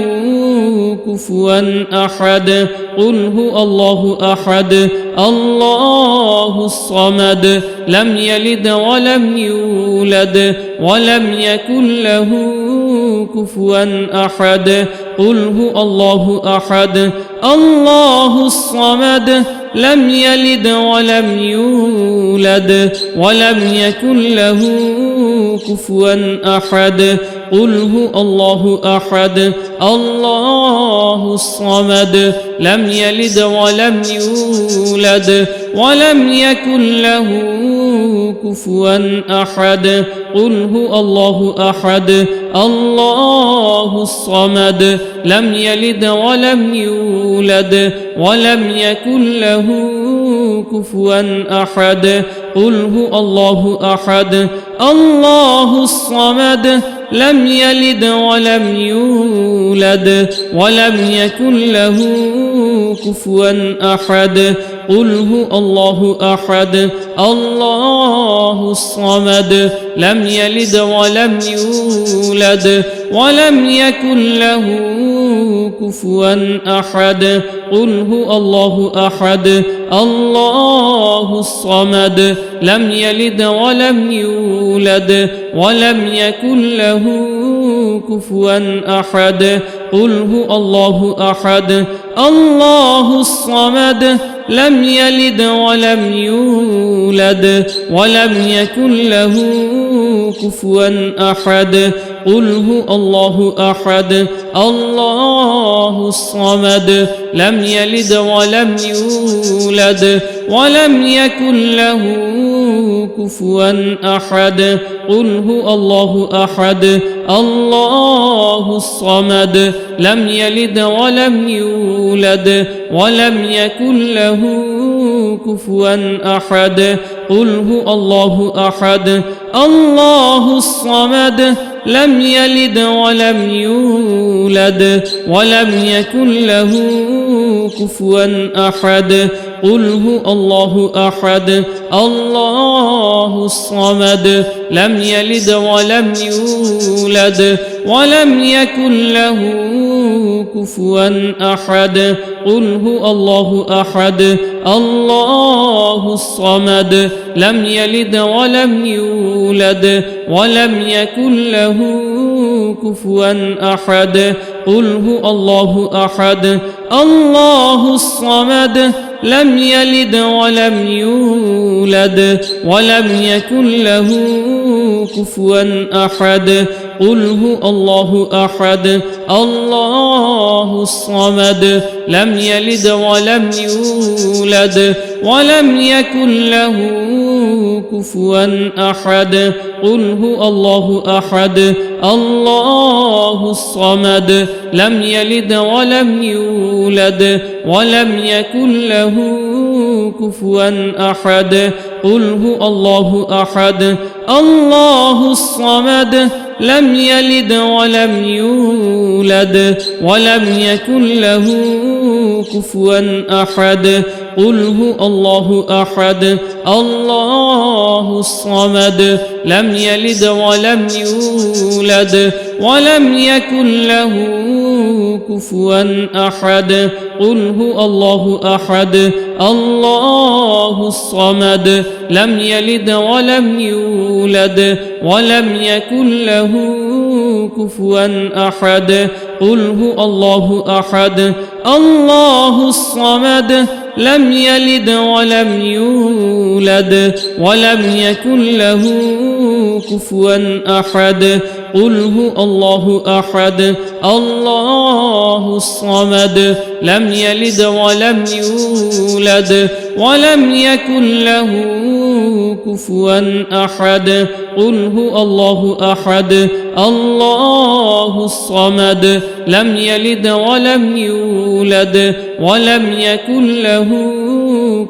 كفوا أحد قل هو الله أحد الله الصمد لم يلد ولم يولد ولم يكن له كفوا أحد قل هو الله أحد الله الصمد لم يلد ولم يولد ولم يكن له كفوا أحد قل هو الله أحد الله الصمد لم يلد ولم يولد ولم يكن له كفوا أحد قل هو الله أحد الله الصمد لم يلد ولم يولد ولم يكن له كفوا أحد قل هو الله أحد الله الصمد لم يلد ولم يولد ولم يكن له كفوا أحد قل هو الله أحد الله الصمد لم يلد ولم يولد ولم يكن له كفوا أحد قل هو الله أحد الله الصمد لم يلد ولم يولد ولم يكن له كفوا أحد قل هو الله أحد الله الصمد لم يلد ولم يولد ولم يكن له كفوا أحد قل هو الله أحد الله الصمد لم يلد ولم يولد ولم يكن له كفوا أحد قل هو الله أحد الله الصمد لم يلد ولم يولد ولم يكن له كفوا أحد قل هو الله أحد الله الصمد لم يلد ولم يولد ولم يكن له كفوا أحد قل هو الله أحد الله الصمد لم يلد ولم يولد ولم يكن له كفوا أحد قل هو الله أحد الله الصمد لم يلد ولم يولد ولم يكن له كفوا أحد قل هو الله أحد الله الصمد لم يلد ولم يولد ولم يكن له كفوا أحد قل هو الله أحد الله الصمد لم يلد ولم يولد ولم يكن له كفوا أحد قل هو الله أحد الله الصمد لم يلد ولم يولد ولم يكن له كفوا أحد قل هو الله أحد الله الصمد لم يلد ولم يولد ولم يكن له كفوا أحد قل هو الله أحد الله الصمد لم يلد ولم يولد ولم يكن له كفوا أحد قل هو الله أحد الله الصمد لم يلد ولم يولد ولم يكن له كفوا أحد قل هو الله أحد الله الصمد لم يلد ولم يولد ولم يكن له كفوا أحد قل هو الله أحد الله الصمد لم يلد ولم يولد ولم يكن له كفوا أحد قل هو الله أحد الله الصمد لم يلد ولم يولد ولم يكن له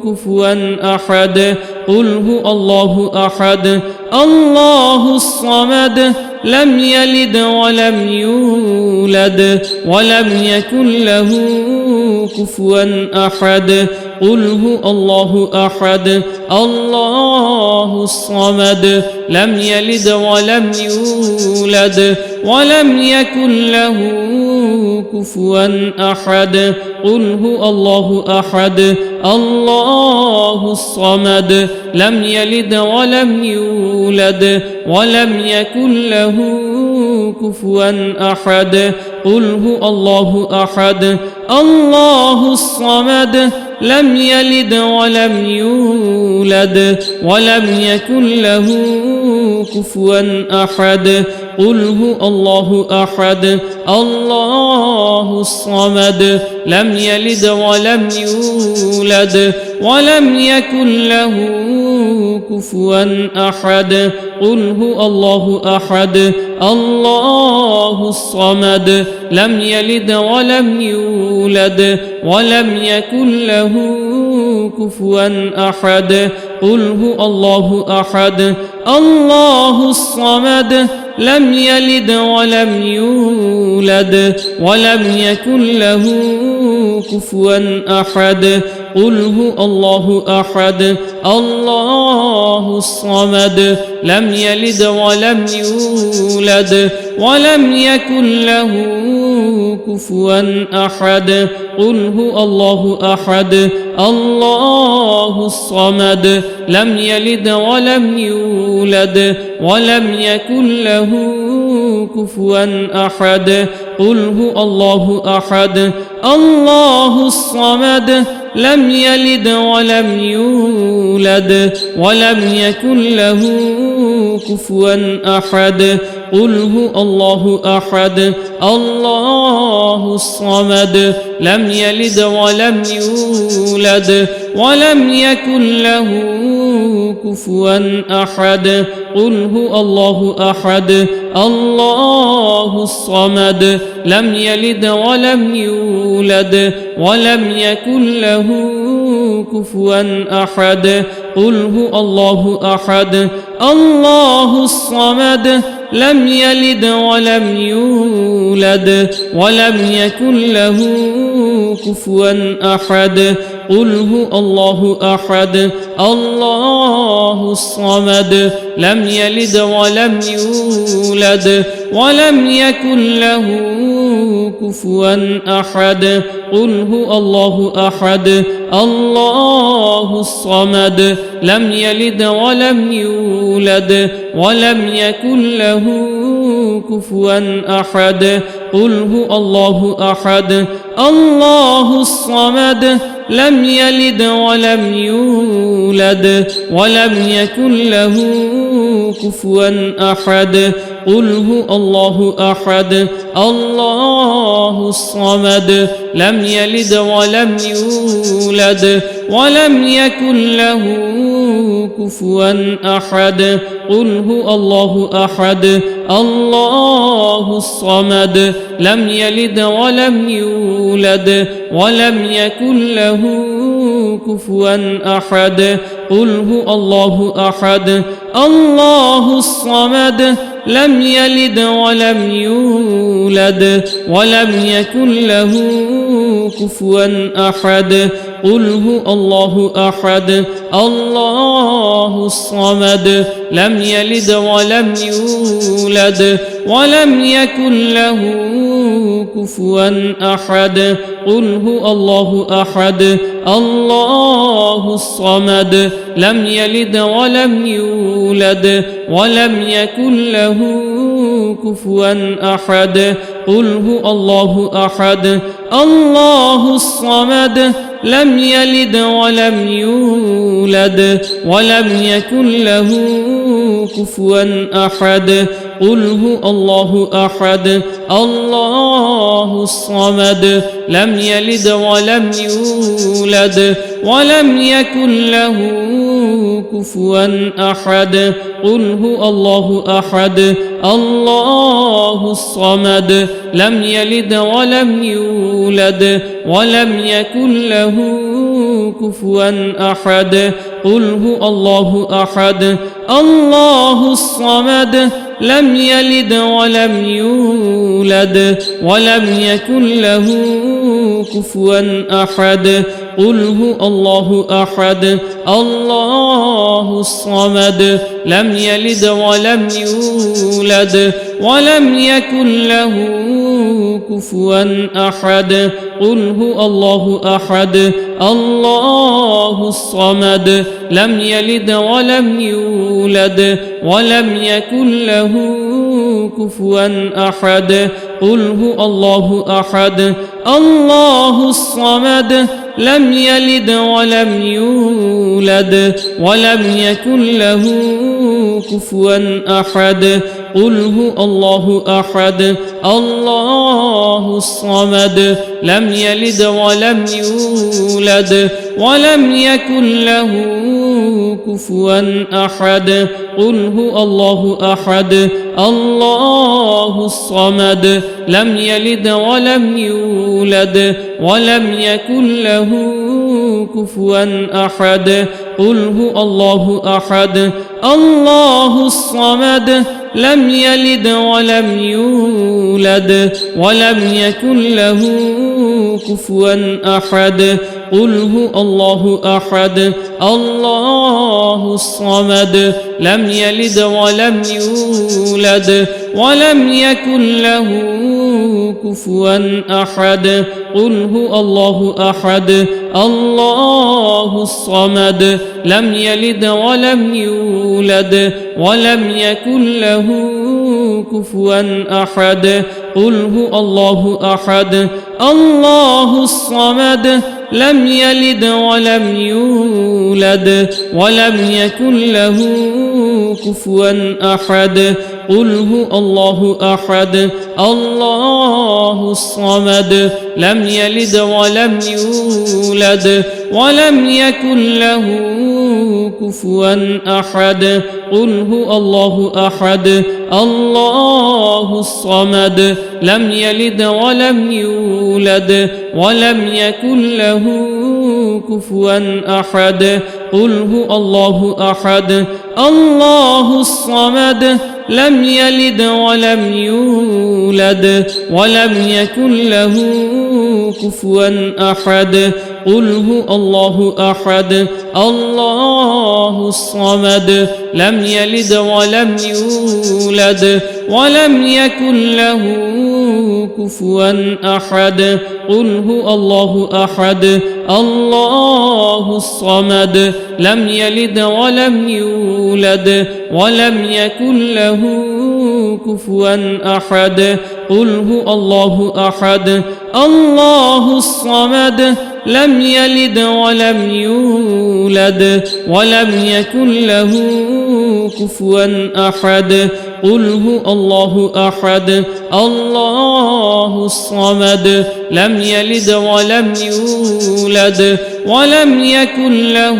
كفوا أحد قل هو الله أحد الله الصمد لم يلد ولم يولد ولم يكن له كفوا أحد قل هو الله أحد الله الصمد لم يلد ولم يولد ولم يكن له كفوا أحد قل هو الله أحد الله الصمد لم يلد ولم يولد ولم يكن له كفوا أحد قل هو الله أحد الله الصمد لم يلد ولم يولد ولم يكن له كفوا أحد قل هو الله أحد الله الصمد لم يلد ولم يولد ولم يكن له كفوا أحد قل هو الله أحد الله الصمد لم يلد ولم يولد ولم يكن له كفوا أحد قل هو الله أحد الله الصمد لم يلد ولم يولد ولم يكن له كفوا أحد قل هو الله أحد الله الصمد لم يلد ولم يولد ولم يكن له كفوا أحد قل هو الله أحد الله الصمد لم يلد ولم يولد ولم يكن له كفوا أحد قل هو الله أحد الله الصمد لم يلد ولم يولد ولم يكن له كفوا أحد قل هو الله أحد الله الصمد لم يلد ولم يولد ولم يكن له كفوا أحد قل هو الله أحد الله الصمد لم يلد ولم يولد ولم يكن له كفوا أحد قل هو الله أحد الله الصمد لم يلد ولم يولد ولم يكن له كفوا أحد قل هو الله أحد الله الصمد لم يلد ولم يولد ولم يكن له كفوا أحد قل هو الله أحد الله الصمد لم يلد ولم يولد ولم يكن له كفوا أحد قل هو الله أحد الله الصمد لم يلد ولم يولد ولم يكن له كفوا أحد قل هو الله أحد الله الصمد لم يلد ولم يولد ولم يكن له كفوا أحد قل هو الله أحد الله الصمد لم يلد ولم يولد ولم يكن له كفوا أحد قل هو الله أحد الله الصمد لم يلد ولم يولد ولم يكن له كفوا أحد قل هو الله أحد الله الصمد لم يلد ولم يولد ولم يكن له كفوا أحد قل هو الله أحد الله الصمد لم يلد ولم يولد ولم يكن له كفوا أحد قل هو الله أحد الله الصمد لم يلد ولم يولد ولم يكن له كفوا أحد قل هو الله أحد الله الصمد لم يلد ولم يولد ولم يكن له كفوا أحد قل هو الله أحد الله الصمد لم يلد ولم يولد ولم يكن له كفوا أحد قل هو الله أحد الله الصمد لم يلد ولم يولد ولم يكن له كفوا أحد قل هو الله أحد الله الصمد لم يلد ولم يولد ولم يكن له كفوا أحد قل هو الله أحد الله الصمد لم يلد ولم يولد ولم يكن له كفوا أحد قل هو الله أحد الله الصمد لم يلد ولم يولد ولم يكن له كفوا أحد قل هو الله أحد الله الصمد لم يلد ولم يولد ولم يكن له كفوا أحد قل هو الله أحد الله الصمد لم يلد ولم يولد ولم يكن له كفوا أحد قل هو الله أحد الله الصمد لم يلد ولم يولد ولم يكن له كفوا أحد قل هو الله أحد الله الصمد لم يلد ولم يولد ولم يكن له كفوا أحد قل هو الله أحد الله الصمد لم يلد ولم يولد ولم يكن له كفوا أحد قل هو الله أحد الله الصمد لم يلد ولم يولد ولم يكن له كفوا أحد قل هو الله أحد الله الصمد لم يلد ولم يولد ولم يكن له كفوا أحد قل هو الله أحد الله الصمد لم يلد ولم يولد ولم يكن له كفوا أحد قل هو الله أحد الله الصمد لم يلد ولم يولد ولم يكن له كفوا أحد قل هو الله أحد الله الصمد لم يلد ولم يولد ولم يكن له كفوا أحد قل هو الله أحد الله الصمد لم يلد ولم يولد ولم يكن له كفوا أحد قل هو الله أحد الله الصمد لم يلد ولم يولد ولم يكن له كفوا أحد قل هو الله أحد الله الصمد لم يلد ولم يولد ولم يكن له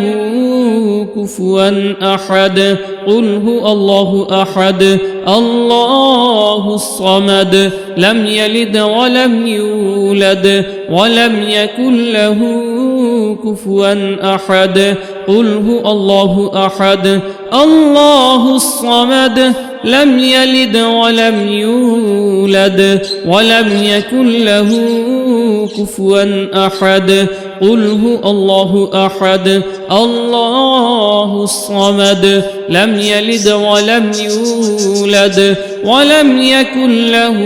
كفوا أحد قل هو الله أحد الله الصمد لم يلد ولم يولد ولم يكن له كفوا أحد قل هو الله أحد الله الصمد لم يلد ولم يولد ولم يكن له كفوا أحد قل هو الله أحد الله الصمد لم يلد ولم يولد ولم يكن له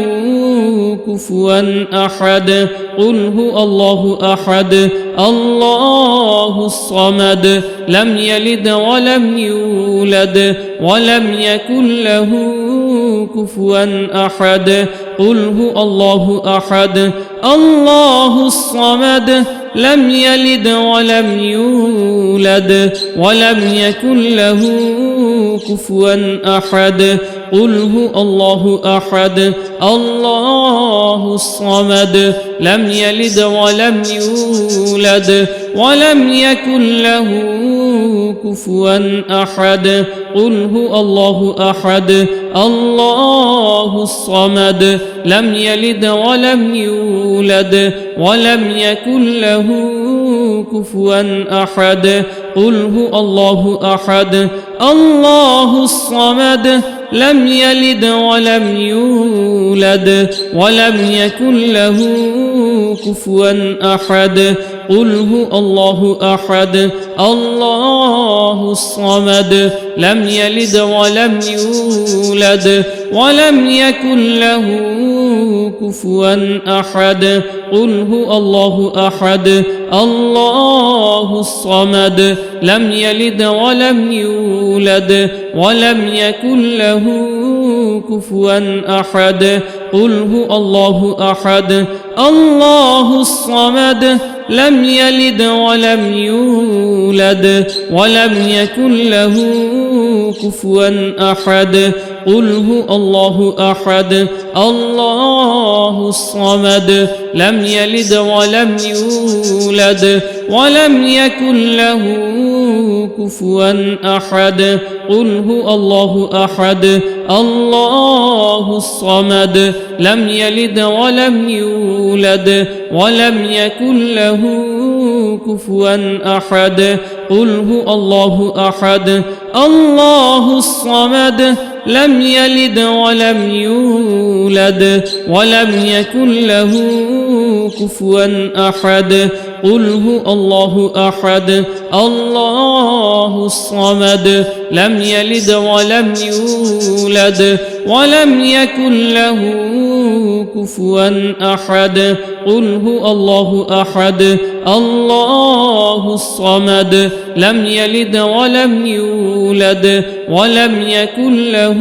كفوا أحد قل هو الله أحد الله الصمد لم يلد ولم يولد ولم يكن له كفوا أحد قل هو الله أحد الله الصمد لم يلد ولم يولد ولم يكن له كفوا أحد قل هو الله أحد الله الصمد لم يلد ولم يولد ولم يكن له كفوا أحد قل هو الله أحد الله الصمد لم يلد ولم يولد ولم يكن له كفوا أحد قل هو الله أحد الله الصمد لم يلد ولم يولد ولم يكن له كفوا أحد قل هو الله أحد الله الصمد لم يلد ولم يولد ولم يكن له كفوا أحد قل هو الله أحد الله الصمد لم يلد ولم يولد ولم يكن له كفوا أحد قل هو الله أحد الله الصمد لم يلد ولم يولد ولم يكن له كفوا أحد قل هو الله أحد الله الصمد لم يلد ولم يولد ولم يكن له كفوا أحد قل هو الله أحد الله الصمد لم يلد ولم يولد ولم يكن له كفوا أحد قل هو الله أحد الله الصمد لم يلد ولم يولد ولم يكن له كفوا أحد قل هو الله أحد الله الصمد لم يلد ولم يولد ولم يكن له كفوا أحد قل هو الله أحد الله الصمد لم يلد ولم يولد ولم يكن له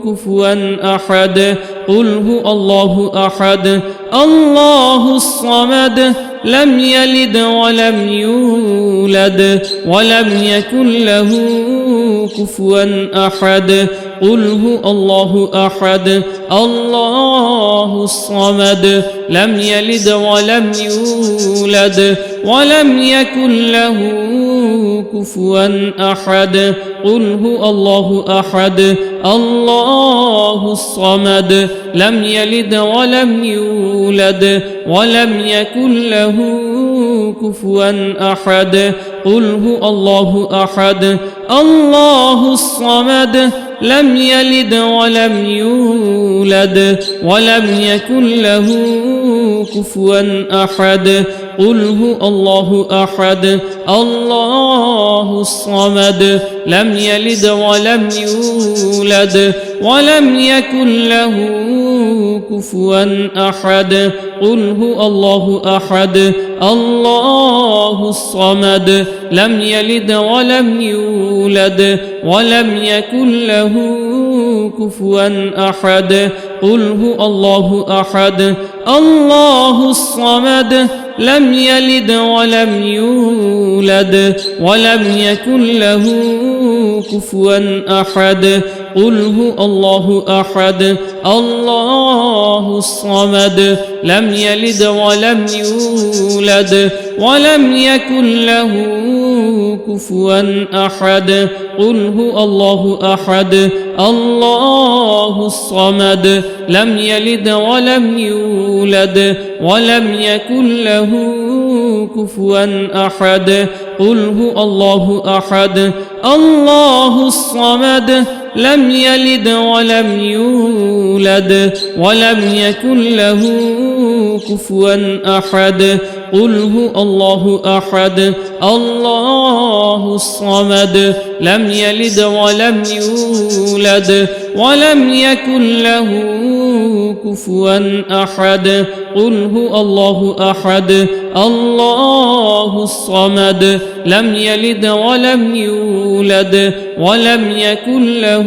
كفوا أحد قل هو الله أحد الله الصمد لم يلد ولم يولد ولم يكن له كفوا أحد قل هو الله أحد الله الصمد لم يلد ولم يولد ولم يكن له كفوا أحد قل هو الله أحد الله الصمد لم يلد ولم يولد ولم يكن له كفوا أحد قل هو الله أحد الله الصمد لم يلد ولم يولد ولم يكن له كفوا أحد قل هو الله أحد الله الصمد لم يلد ولم يولد ولم يكن له كفوا أحد قل هو الله أحد الله الصمد لم يلد ولم يولد ولم يكن له كفوا أحد قل هو الله أحد الله الصمد لم يلد ولم يولد ولم يكن له كفوا أحد قل هو الله أحد الله الصمد لم يلد ولم يولد ولم يكن له كفوا أحد قل هو الله أحد الله الصمد لم يلد ولم يولد ولم يكن له كفوا أحد قل هو الله أحد الله الصمد لم يلد ولم يولد ولم يكن له كفوا أحد قل هو الله أحد الله الصمد لم يلد ولم يولد ولم يكن له كفوا أحد قل هو الله أحد الله الصمد لم يلد ولم يولد ولم يكن له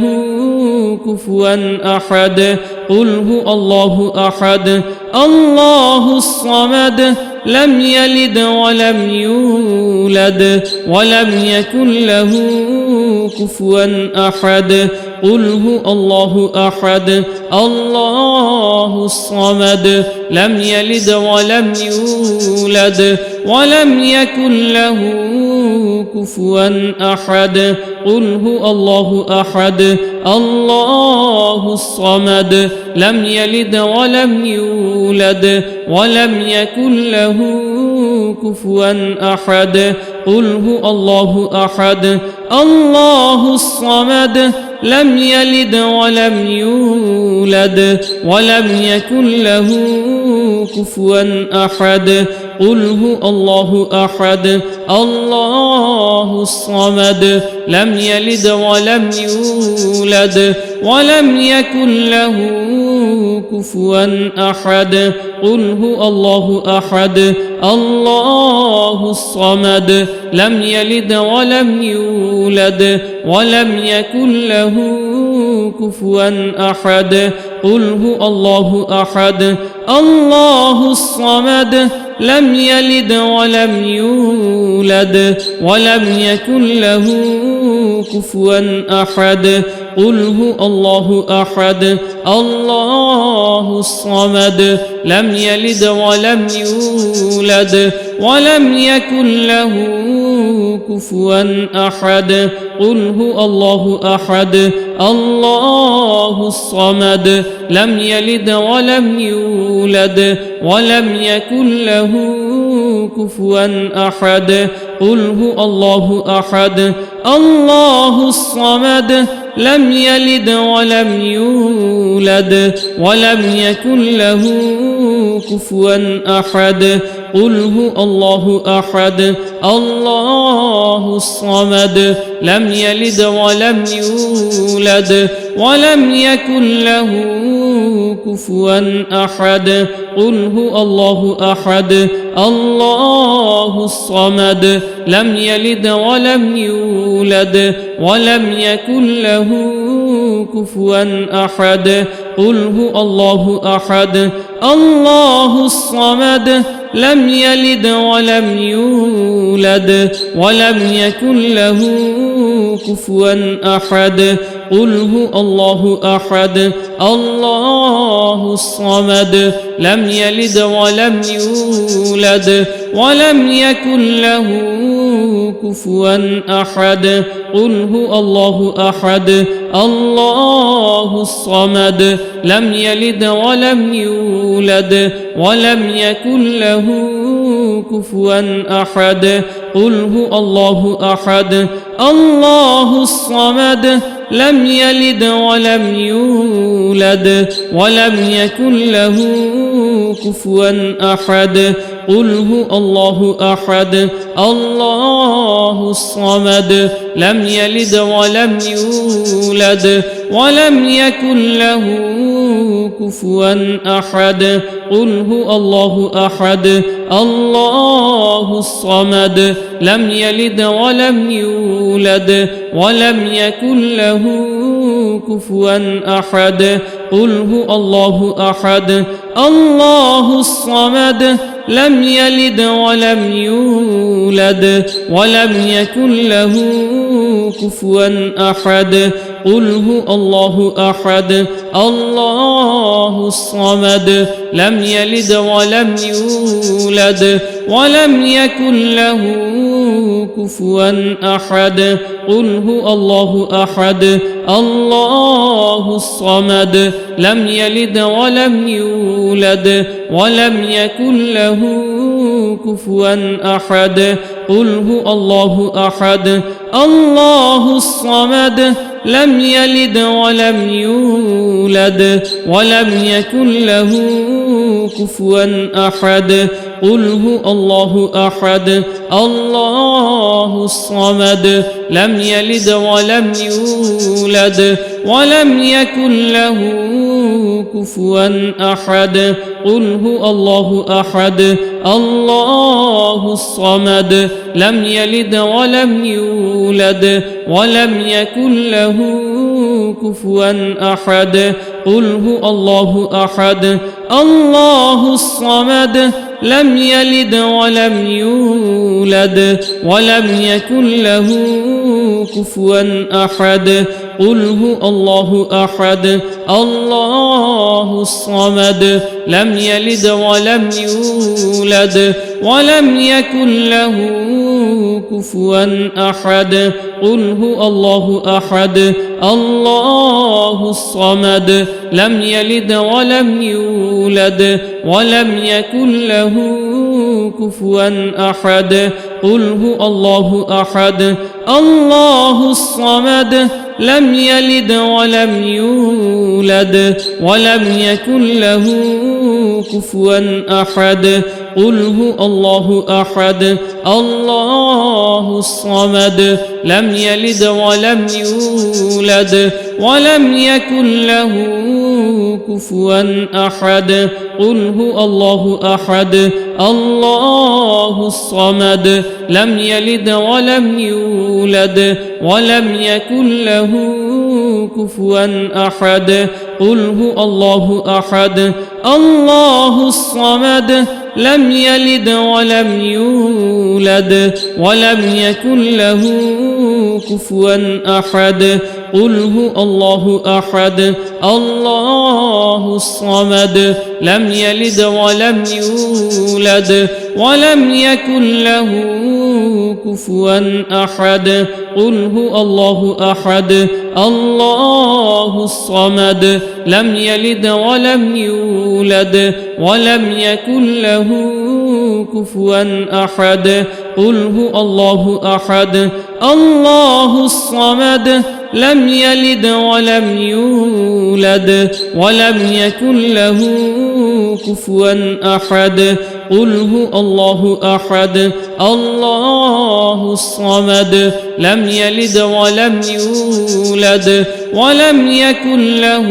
كفوا أحد قل هو الله أحد الله الصمد لم يلد ولم يولد ولم يكن له كفوا أحد قل هو الله أحد الله الصمد لم يلد ولم يولد ولم يكن له كفوا أحد قل هو الله أحد الله الصمد لم يلد ولم يولد ولم يكن له كفوا أحد قل هو الله أحد الله الصمد لم يلد ولم يولد ولم يكن له كفوا أحد قل هو الله أحد الله الصمد لم يلد ولم يولد ولم يكن له كفوا أحد قل هو الله أحد الله الصمد لم يلد ولم يولد ولم يكن له كفوا أحد قل هو الله أحد الله الصمد لم يلد ولم يولد ولم يكن له كفوا أحد قل هو الله أحد الله الصمد لم يلد ولم يولد ولم يكن له كفوا أحد قل هو الله أحد الله الصمد لم يلد ولم يولد ولم يكن له كفوا أحد قل هو الله أحد الله الصمد لم يلد ولم يولد ولم يكن له كفوا أحد قل هو الله أحد الله الصمد لم يلد ولم يولد ولم يكن له كفوا أحد قل هو الله أحد الله الصمد لم يلد ولم يولد ولم يكن له كفوا أحد قل هو الله أحد الله الصمد لم يلد ولم يولد ولم يكن له كفوا أحد قل هو الله أحد الله الصمد لم يلد ولم يولد ولم يكن له كفوا أحد قل هو الله أحد الله الصمد لم يلد ولم يولد ولم يكن له كفوا أحد قل هو الله أحد الله الصمد لم يلد ولم يولد ولم يكن له كفوا أحد قل هو الله أحد الله الصمد لم يلد ولم يولد ولم يكن له كفوا أحد قل هو الله أحد الله الصمد لم يلد ولم يولد ولم يكن له كفوا أحد قل هو الله أحد الله الصمد لم يلد ولم يولد ولم يكن له كفوا أحد قل هو الله أحد الله الصمد لم يلد ولم يولد ولم يكن له كفوا أحد قل هو الله أحد الله الصمد لم يلد ولم يولد ولم يكن له كفوا أحد قل هو الله أحد الله الصمد لم يلد ولم يولد ولم يكن له كفوا أحد قل هو الله أحد الله الصمد لم يلد ولم يولد ولم يكن له كفوا أحد قل هو الله أحد الله الصمد لم يلد ولم يولد ولم يكن له كفوا أحد قل هو الله أحد الله الصمد لم يلد ولم يولد ولم يكن له كفوا أحد قل هو الله أحد الله الصمد لم يلد ولم يولد ولم يكن له كفوا أحد قل هو الله أحد الله الصمد لم يلد ولم يولد ولم يكن له كفوا أحد قل هو الله أحد الله الصمد لم يلد ولم يولد ولم يكن له كفوا أحد قل هو الله أحد الله الصمد لم يلد ولم يولد ولم يكن له كفوا أحد قل هو الله أحد الله الصمد لم يلد ولم يولد ولم يكن له كفوا أحد قل هو الله أحد الله الصمد لم يلد ولم يولد ولم يكن له كفوا أحد قل هو الله أحد الله الصمد لم يلد ولم يولد ولم يكن له كفوا أحد قل هو الله أحد الله الصمد لم يلد ولم يولد ولم يكن له كفوا أحد قل هو الله أحد الله الصمد لم يلد ولم يولد ولم يكن له كفوا أحد قل هو الله أحد الله الصمد لم يلد ولم يولد ولم يكن له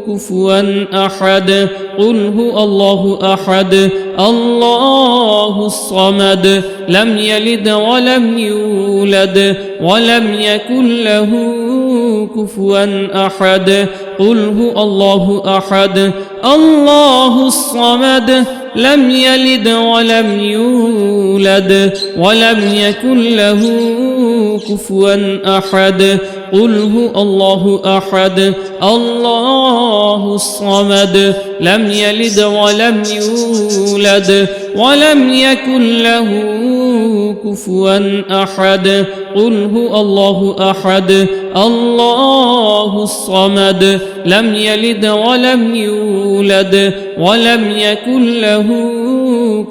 كفوا أحد قل هو الله أحد الله الصمد لم يلد ولم يولد ولم يكن له كفوا أحد قل هو الله أحد الله الصمد لم يلد ولم يولد ولم يكن له كفوا أحد قل هو الله أحد الله الصمد لم يلد ولم يولد ولم يكن له كفوا أحد قل هو الله أحد الله الصمد لم يلد ولم يولد ولم يكن له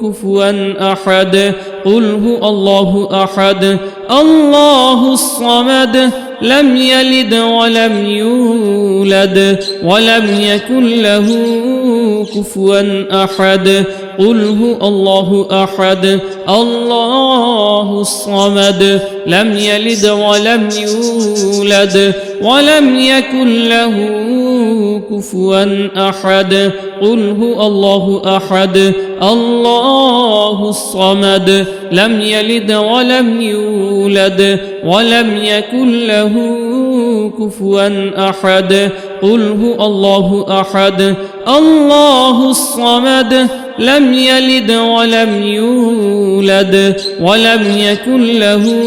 كفوا أحد قل هو الله أحد الله الصمد لم يلد ولم يولد ولم يكن له كفوا أحد قل هو الله أحد الله الصمد لم يلد ولم يولد ولم يكن له كفوا أحد قل هو الله أحد الله الصمد لم يلد ولم يولد ولم يكن له كفوا أحد قل هو الله أحد الله الصمد لم يلد ولم يولد ولم يكن له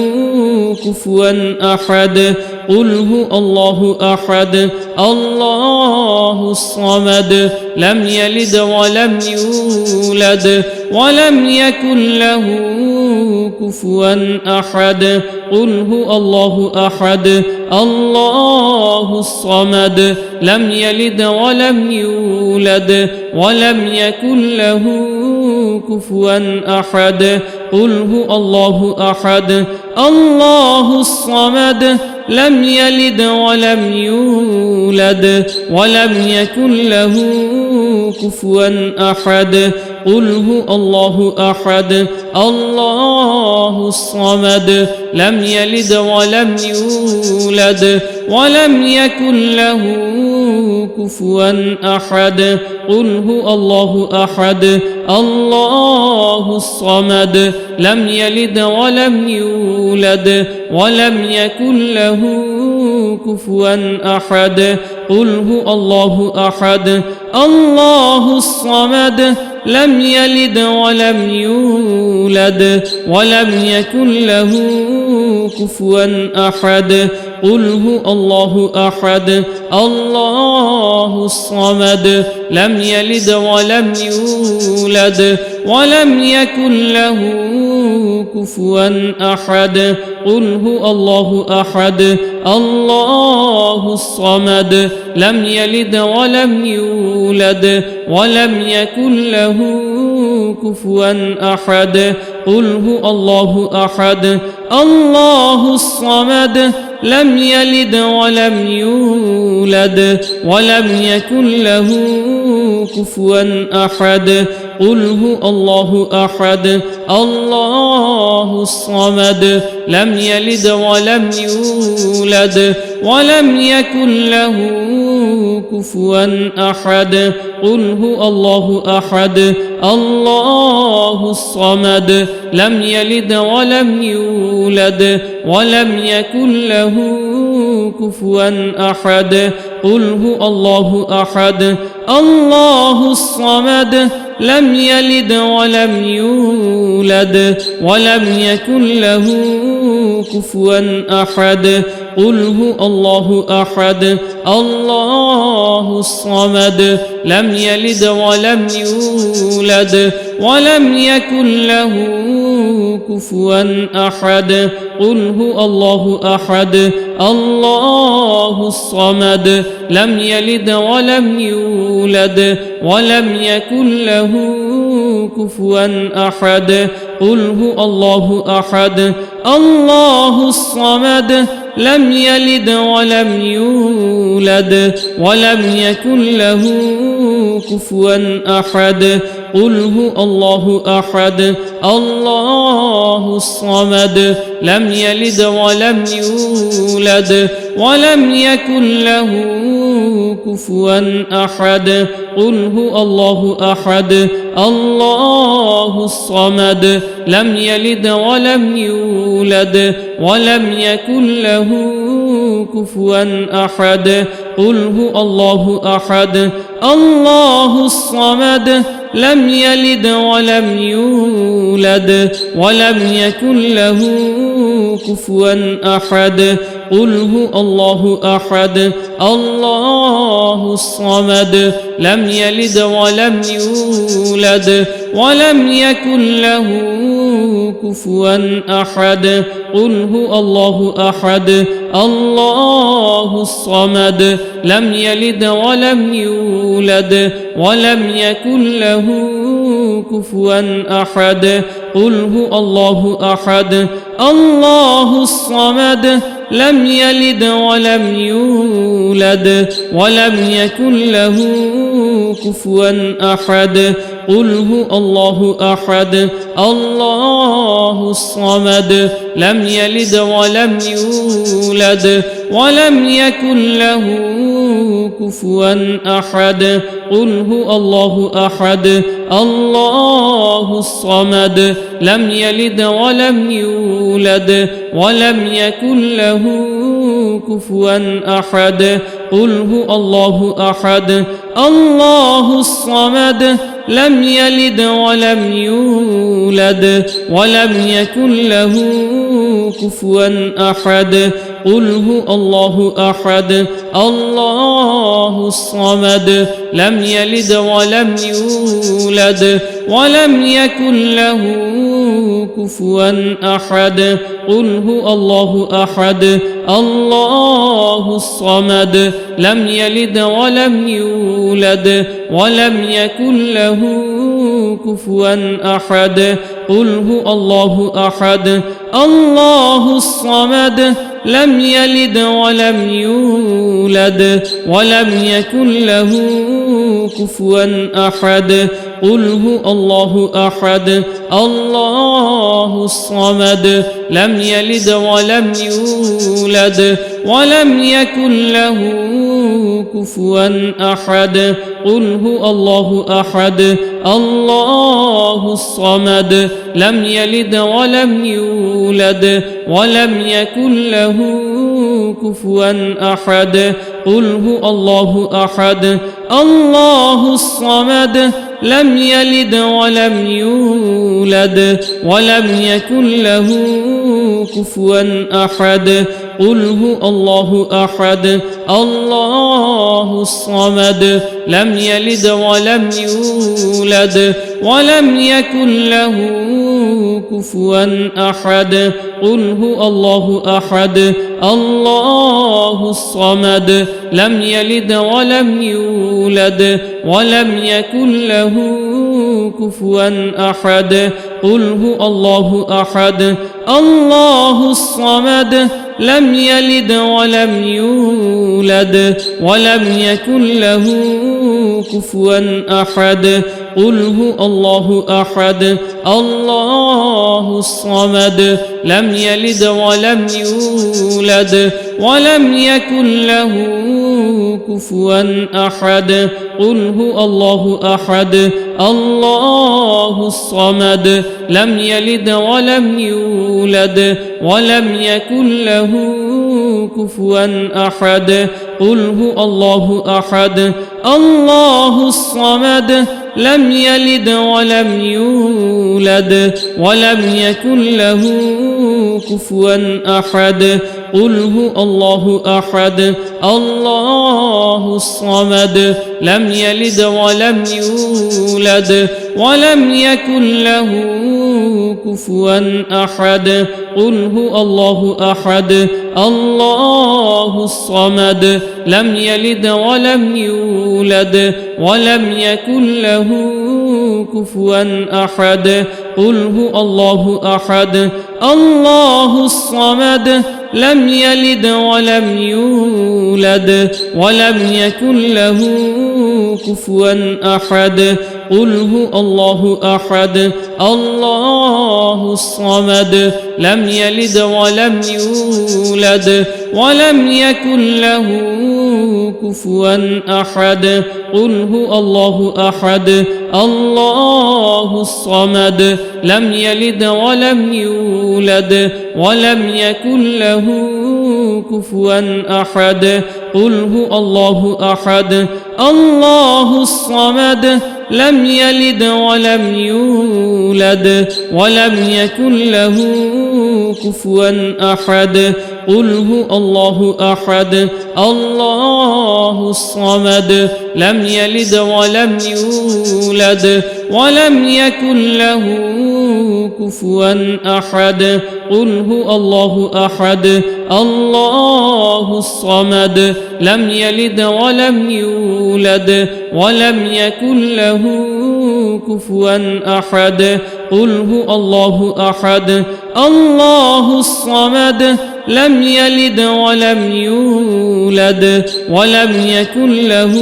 كفوا أحد قل هو الله أحد الله الصمد لم يلد ولم يولد ولم يكن له كفوا أحد قل هو الله أحد الله الصمد لم يلد ولم يولد ولم يكن له كفوا أحد قل هو الله أحد الله الصمد لم يلد ولم يولد ولم يكن له كفوا أحد قل هو الله أحد الله الصمد لم يلد ولم يولد ولم يكن له كفوا أحد قل هو الله أحد الله الصمد لم يلد ولم يولد ولم يكن له كفوا أحد قل هو الله أحد الله الصمد لم يلد ولم يولد ولم يكن له كفوا أحد قل هو الله أحد الله الصمد لم يلد ولم يولد ولم يكن له كفوا أحد قل هو الله أحد الله الصمد لم يلد ولم يولد ولم يكن له كفوا أحد قل هو الله أحد الله الصمد لم يلد ولم يولد ولم يكن له كفوا أحد قل هو الله أحد الله الصمد لم يلد ولم يولد ولم يكن له كفوا أحد قل هو الله أحد الله الصمد لم يلد ولم يولد ولم يكن له كفوا أحد قل هو الله أحد الله الصمد لم يلد ولم يولد ولم يكن له كفوا أحد قل هو الله أحد الله الصمد لم يلد ولم يولد ولم يكن له كفوا أحد قل هو الله أحد الله الصمد لم يلد ولم يولد ولم يكن له كفوا أحد قل هو الله أحد الله الصمد لم يلد ولم يولد ولم يكن له كفوا أحد قل هو الله أحد الله الصمد لم يلد ولم يولد ولم يكن له كفوا أحد قل هو الله أحد الله الصمد لم يلد ولم يولد ولم يكن له كفوا أحد قل هو الله أحد الله الصمد لم يلد ولم يولد ولم يكن له كفوا أحد قل هو الله أحد الله الصمد لم يلد ولم يولد ولم يكن له كفوا أحد قل هو الله أحد الله الصمد لم يلد ولم يولد ولم يكن له كفوا أحد قل هو الله أحد الله الصمد لم يلد ولم يولد ولم يكن له كفوا أحد قل هو الله أحد الله الصمد لم يلد ولم يولد ولم يكن له كفوا أحد قل هو الله أحد الله الصمد لم يلد ولم يولد ولم يكن له كفوا أحد قل هو الله أحد الله الصمد لم يلد ولم يولد ولم يكن له كفوا أحد قل هو الله أحد الله الصمد لم يلد ولم يولد ولم يكن له كفوا أحد قل هو الله أحد الله الصمد لم يلد ولم يولد ولم يكن له كفوا أحد قل هو الله أحد الله الصمد لم يلد ولم يولد ولم يكن له كفوا أحد قل هو الله أحد الله الصمد لم يلد ولم يولد ولم يكن له كفوا أحد قل هو الله أحد الله الصمد لم يلد ولم يولد ولم يكن له كفوا أحد قل هو الله أحد الله الصمد لم يلد ولم يولد ولم يكن له كفوا أحد قل هو الله أحد الله الصمد لم يلد ولم يولد ولم يكن له كفوا أحد قل هو الله أحد الله الصمد لم يلد ولم يولد ولم يكن له كفوا أحد قل هو الله أحد الله الصمد لم يلد ولم يولد ولم يكن له كفوا أحد قل هو الله أحد الله الصمد لم يلد ولم يولد ولم يكن له كفوا أحد قل هو الله أحد الله الصمد لم يلد ولم يولد ولم يكن له كفوا أحد قل هو الله أحد الله الصمد لم يلد ولم يولد ولم يكن له كفوا أحد قل هو الله أحد الله الصمد لم يلد ولم يولد ولم يكن له كفوا أحد قل هو الله أحد الله الصمد لم يلد ولم يولد ولم يكن له كفوا أحد قل هو الله أحد الله الصمد لم يلد ولم يولد ولم يكن له كفوا أحد قل هو الله أحد الله الصمد لم يلد ولم يولد ولم يكن له كفوا أحد قل هو الله أحد الله الصمد لم يلد ولم يولد ولم يكن له كفوا أحد قل هو الله أحد الله الصمد لم يلد ولم يولد ولم يكن له كفوا أحد قل هو الله أحد الله الصمد لم يلد ولم يولد ولم يكن له كفوا أحد قل هو الله أحد الله الصمد لم يلد ولم يولد ولم يكن له كفوا أحد قل هو الله أحد الله الصمد لم يلد ولم يولد ولم يكن له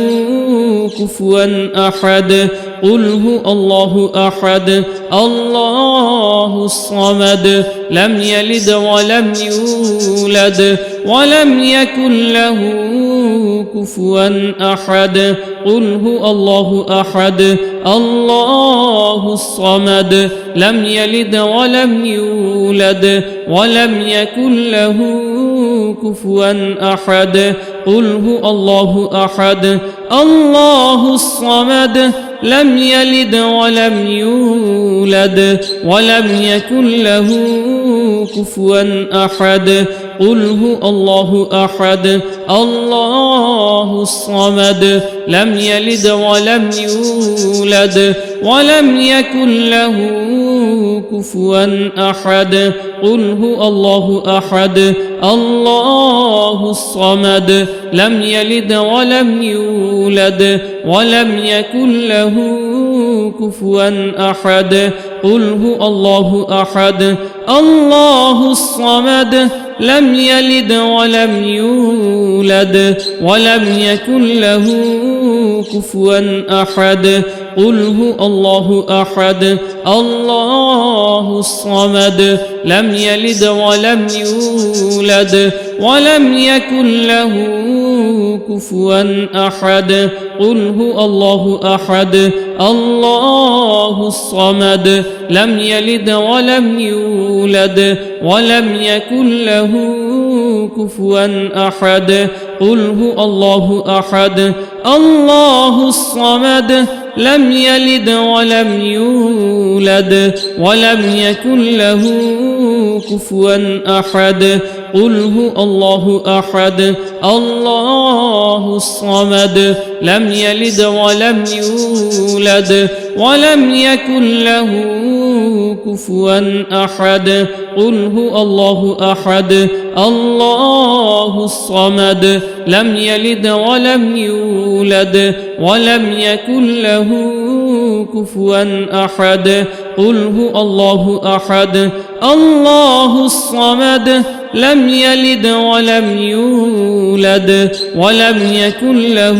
كفوا أحد قل هو الله أحد الله الصمد لم يلد ولم يولد ولم يكن له كفوا أحد قل هو الله أحد الله الصمد لم يلد ولم يولد ولم يكن له كفوا أحد قل هو الله أحد الله الصمد لم يلد ولم يولد ولم يكن له كفوا أحد قل هو الله أحد الله الصمد لم يلد ولم يولد ولم يكن له كفوا أحد قل هو الله أحد الله الصمد لم يلد ولم يولد ولم يكن له كفوا أحد قل هو الله أحد الله الصمد لم يلد ولم يولد ولم يكن له كفوا أحد قل هو الله أحد الله الصمد لم يلد ولم يولد ولم يكن له كفوا أحد قل هو الله أحد الله الصمد لم يلد ولم يولد ولم يكن له كفوا أحد قل هو الله أحد الله الصمد لم يلد ولم يولد ولم يكن له كفوا أحد قل هو الله أحد الله الصمد لم يلد ولم يولد ولم يكن له كفوا أحد قل هو الله أحد الله الصمد لم يلد ولم يولد ولم يكن له كفوا أحد قل هو الله أحد الله الصمد لم يلد ولم يولد ولم يكن له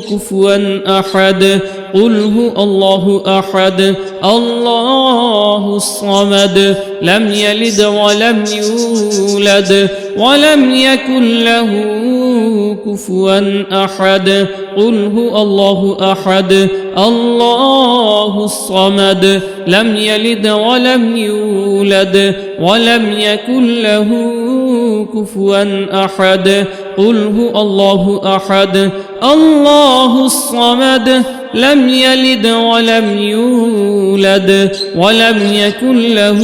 كفوا أحد قل هو الله أحد الله الصمد لم يلد ولم يولد ولم يكن له كفوا أحد قل هو الله أحد الله الصمد لم يلد ولم يولد ولم يكن له كفوا أحد قل هو الله أحد الله الصمد لم يلد ولم يولد ولم يكن له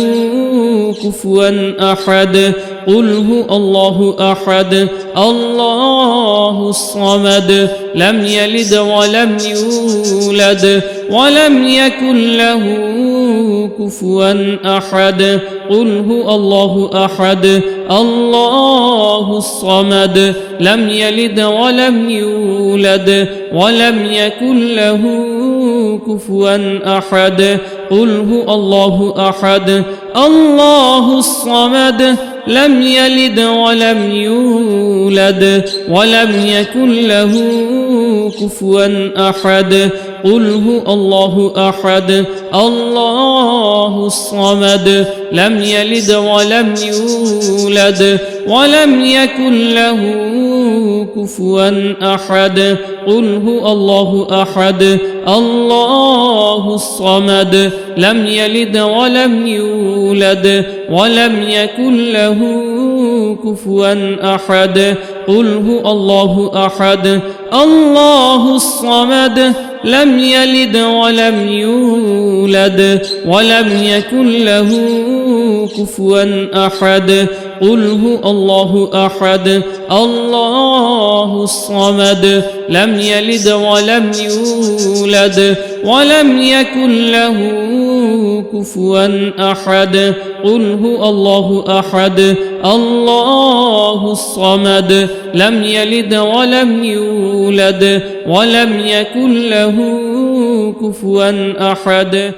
كفوا أحد قل هو الله أحد الله الصمد لم يلد ولم يولد ولم يكن له كفوا أحد قل هو الله أحد الله الصمد لم يلد ولم يولد ولم يكن له كفوا أحد قل هو الله أحد الله الصمد لم يلد ولم يولد ولم يكن له كفوا أحد قل هو الله أحد الله الصمد لم يلد ولم يولد ولم يكن له كفوا أحد قل هو الله أحد الله الصمد لم يلد ولم يولد ولم يكن له كفوا أحد قل هو الله أحد الله الصمد لم يلد ولم يولد ولم يكن له كفوا أحد قل هو الله أحد الله الصمد لم يلد ولم يولد ولم يكن له كفوا أحد قل هو الله أحد الله الصمد لم يلد ولم يولد ولم يكن له كفوا أحد.